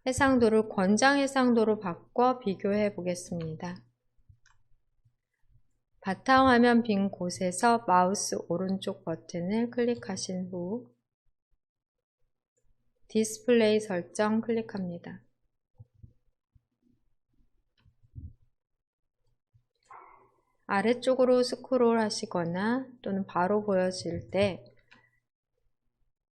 해상도를 권장 해상도로 바꿔 비교해 보겠습니다. 바탕화면 빈 곳에서 마우스 오른쪽 버튼을 클릭하신 후 디스플레이 설정 클릭합니다. 아래쪽으로 스크롤 하시거나 또는 바로 보여질 때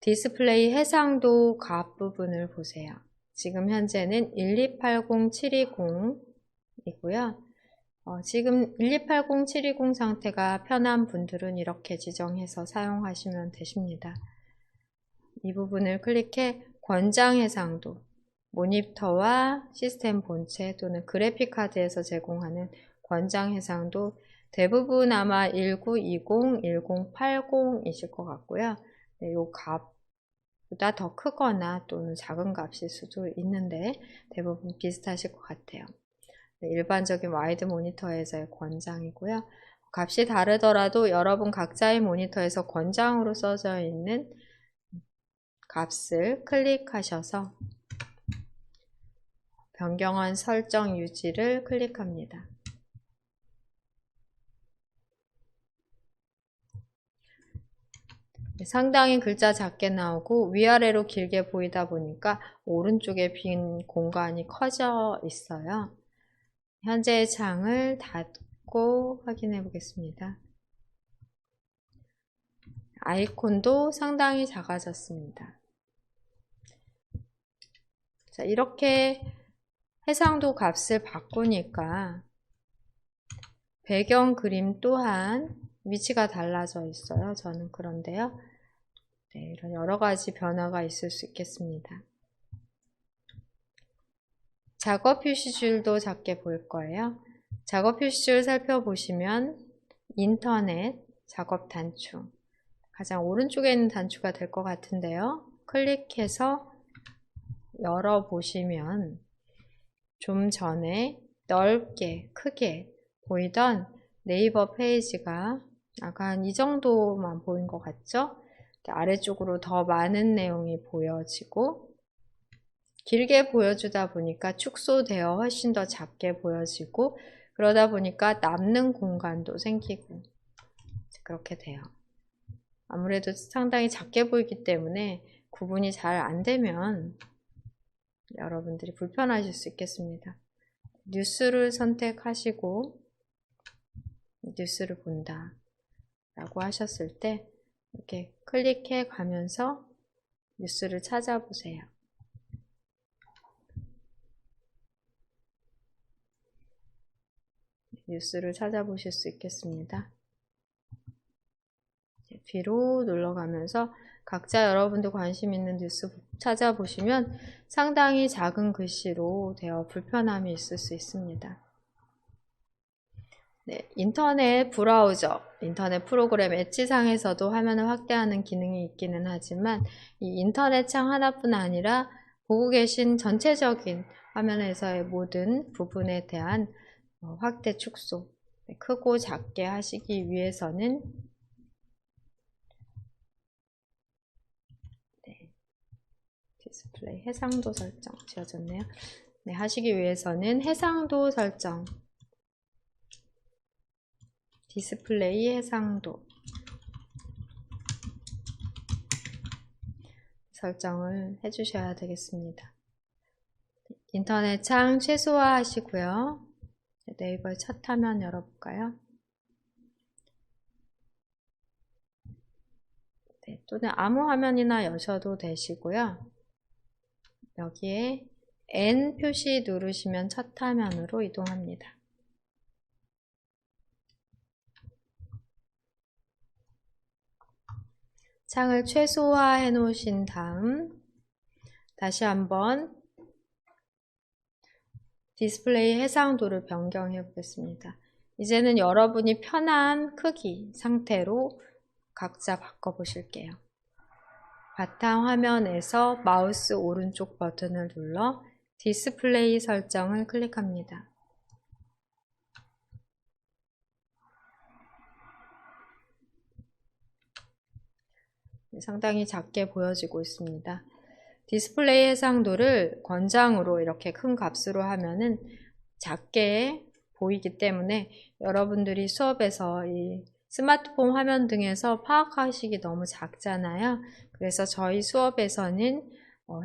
디스플레이 해상도 값 부분을 보세요. 지금 현재는 1280720이고요. 지금 1280720 상태가 편한 분들은 이렇게 지정해서 사용하시면 되십니다. 이 부분을 클릭해 권장 해상도, 모니터와 시스템 본체 또는 그래픽 카드에서 제공하는 권장 해상도 대부분 아마 1920, 1080이실 것 같고요. 네, 요 값보다 더 크거나 또는 작은 값일 수도 있는데 대부분 비슷하실 것 같아요. 네, 일반적인 와이드 모니터에서의 권장이고요. 값이 다르더라도 여러분 각자의 모니터에서 권장으로 써져 있는 값을 클릭하셔서 변경한 설정 유지를 클릭합니다. 상당히 글자 작게 나오고 위아래로 길게 보이다 보니까 오른쪽에 빈 공간이 커져 있어요. 현재의 창을 닫고 확인해 보겠습니다. 아이콘도 상당히 작아졌습니다. 자, 이렇게 해상도 값을 바꾸니까 배경 그림 또한 위치가 달라져 있어요. 저는 그런데요. 네, 이런 여러 가지 변화가 있을 수 있겠습니다. 작업 표시줄도 작게 보일 거예요. 작업 표시줄 살펴보시면 인터넷 작업 단추, 가장 오른쪽에 있는 단추가 될 것 같은데요. 클릭해서 열어보시면 좀 전에 넓게 크게 보이던 네이버 페이지가 약간 이 정도만 보인 것 같죠? 아래쪽으로 더 많은 내용이 보여지고 길게 보여주다 보니까 축소되어 훨씬 더 작게 보여지고 그러다 보니까 남는 공간도 생기고 그렇게 돼요. 아무래도 상당히 작게 보이기 때문에 구분이 잘 안 되면 여러분들이 불편하실 수 있겠습니다. 뉴스를 선택하시고 뉴스를 본다 라고 하셨을 때 이렇게 클릭해 가면서 뉴스를 찾아보세요. 뉴스를 찾아보실 수 있겠습니다. 뒤로 눌러가면서 각자 여러분들 관심 있는 뉴스 찾아보시면 상당히 작은 글씨로 되어 불편함이 있을 수 있습니다. 네, 인터넷 브라우저, 인터넷 프로그램 엣지상에서도 화면을 확대하는 기능이 있기는 하지만 이 인터넷 창 하나뿐 아니라 보고 계신 전체적인 화면에서의 모든 부분에 대한 확대 축소, 크고 작게 하시기 위해서는 디스플레이 해상도 설정 지워졌네요. 네, 하시기 위해서는 해상도 설정, 디스플레이 해상도 설정을 해주셔야 되겠습니다. 인터넷 창 최소화 하시고요. 네이버 첫 화면 열어볼까요? 네, 또는 아무 화면이나 여셔도 되시고요. 여기에 N 표시 누르시면 첫 화면으로 이동합니다. 창을 최소화해 놓으신 다음 다시 한번 디스플레이 해상도를 변경해 보겠습니다. 이제는 여러분이 편한 크기 상태로 각자 바꿔 보실게요. 바탕 화면에서 마우스 오른쪽 버튼을 눌러 디스플레이 설정을 클릭합니다. 상당히 작게 보여지고 있습니다. 디스플레이 해상도를 권장으로 이렇게 큰 값으로 하면은 작게 보이기 때문에 여러분들이 수업에서 이 스마트폰 화면 등에서 파악하시기 너무 작잖아요. 그래서 저희 수업에서는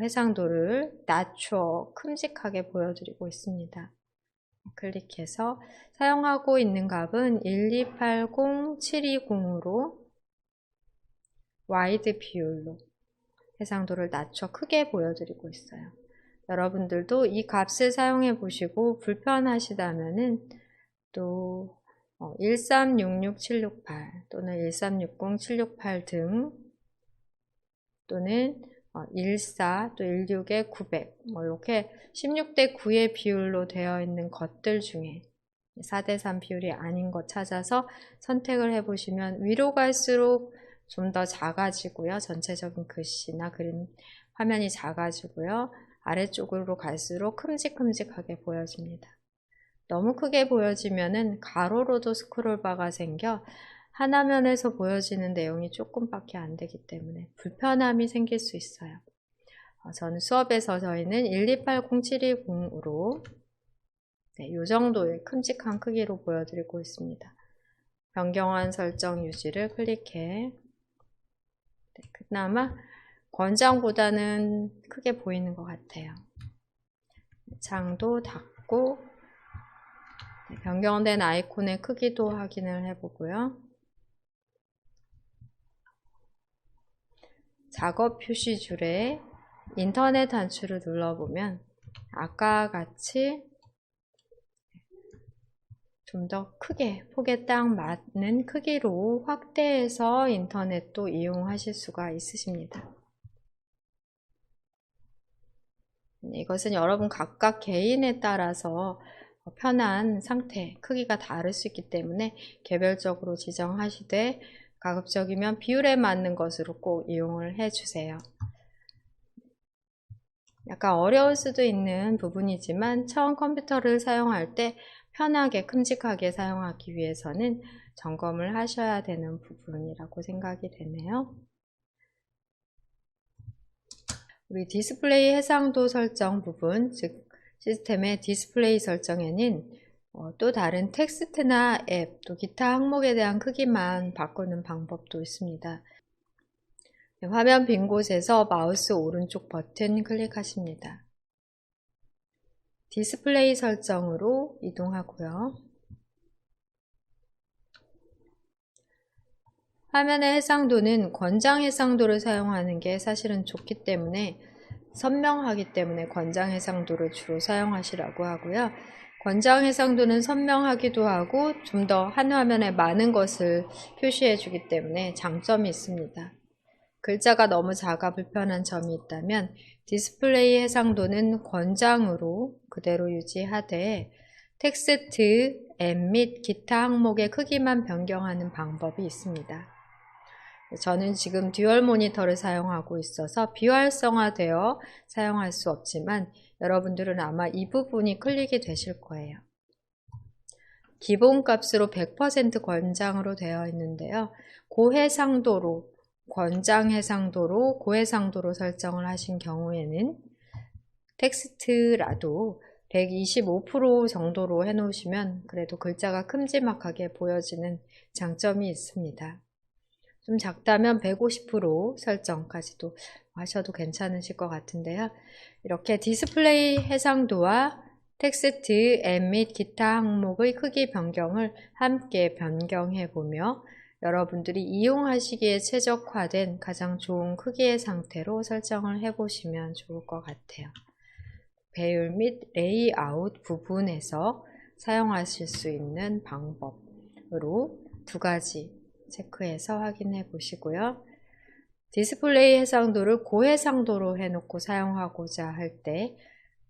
해상도를 낮춰 큼직하게 보여드리고 있습니다. 클릭해서 사용하고 있는 값은 1280720으로 와이드 비율로 해상도를 낮춰 크게 보여드리고 있어요. 여러분들도 이 값을 사용해 보시고 불편하시다면은 또 1366768 또는 1360768 등 또는 14 또 16의 900 이렇게 16대 9의 비율로 되어 있는 것들 중에 4대 3 비율이 아닌 것 찾아서 선택을 해 보시면 위로 갈수록 좀 더 작아지고요. 전체적인 글씨나 그림 화면이 작아지고요. 아래쪽으로 갈수록 큼직큼직하게 보여집니다. 너무 크게 보여지면은 가로로도 스크롤바가 생겨 한 화면에서 보여지는 내용이 조금밖에 안 되기 때문에 불편함이 생길 수 있어요. 저는 수업에서 저희는 1280720으로 이 정도의 큼직한 크기로 보여드리고 있습니다. 변경한 설정 유지를 클릭해 그나마 권장보다는 크게 보이는 것 같아요. 창도 닫고 변경된 아이콘의 크기도 확인을 해보고요. 작업 표시줄에 인터넷 단추를 눌러보면 아까와 같이 좀 더 크게 폭에 딱 맞는 크기로 확대해서 인터넷도 이용하실 수가 있으십니다. 이것은 여러분 각각 개인에 따라서 편한 상태, 크기가 다를 수 있기 때문에 개별적으로 지정하시되 가급적이면 비율에 맞는 것으로 꼭 이용을 해주세요. 약간 어려울 수도 있는 부분이지만 처음 컴퓨터를 사용할 때 편하게 큼직하게 사용하기 위해서는 점검을 하셔야 되는 부분이라고 생각이 되네요. 우리 디스플레이 해상도 설정 부분, 즉 시스템의 디스플레이 설정에는 또 다른 텍스트나 앱, 또 기타 항목에 대한 크기만 바꾸는 방법도 있습니다. 화면 빈 곳에서 마우스 오른쪽 버튼 클릭하십니다. 디스플레이 설정으로 이동하고요. 화면의 해상도는 권장 해상도를 사용하는 게 사실은 좋기 때문에 선명하기 때문에 권장 해상도를 주로 사용하시라고 하고요. 권장 해상도는 선명하기도 하고 좀 더 한 화면에 많은 것을 표시해 주기 때문에 장점이 있습니다. 글자가 너무 작아 불편한 점이 있다면 디스플레이 해상도는 권장으로 그대로 유지하되 텍스트, 앱 및 기타 항목의 크기만 변경하는 방법이 있습니다. 저는 지금 듀얼 모니터를 사용하고 있어서 비활성화되어 사용할 수 없지만 여러분들은 아마 이 부분이 클릭이 되실 거예요. 기본값으로 100% 권장으로 되어 있는데요. 고해상도로, 권장 해상도로 고해상도로 설정을 하신 경우에는 텍스트라도 125% 정도로 해놓으시면 그래도 글자가 큼지막하게 보여지는 장점이 있습니다. 좀 작다면 150% 설정까지도 하셔도 괜찮으실 것 같은데요. 이렇게 디스플레이 해상도와 텍스트, 앱 및 기타 항목의 크기 변경을 함께 변경해 보며 여러분들이 이용하시기에 최적화된 가장 좋은 크기의 상태로 설정을 해 보시면 좋을 것 같아요. 배열 및 레이아웃 부분에서 사용하실 수 있는 방법으로 두 가지 체크해서 확인해 보시고요. 디스플레이 해상도를 고해상도로 해놓고 사용하고자 할 때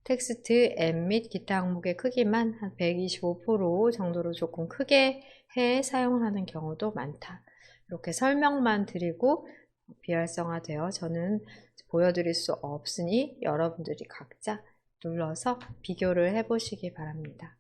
텍스트, 앱 및 기타 항목의 크기만 한 125% 정도로 조금 크게 해 사용하는 경우도 많다. 이렇게 설명만 드리고 비활성화되어 저는 보여드릴 수 없으니 여러분들이 각자 눌러서 비교를 해 보시기 바랍니다.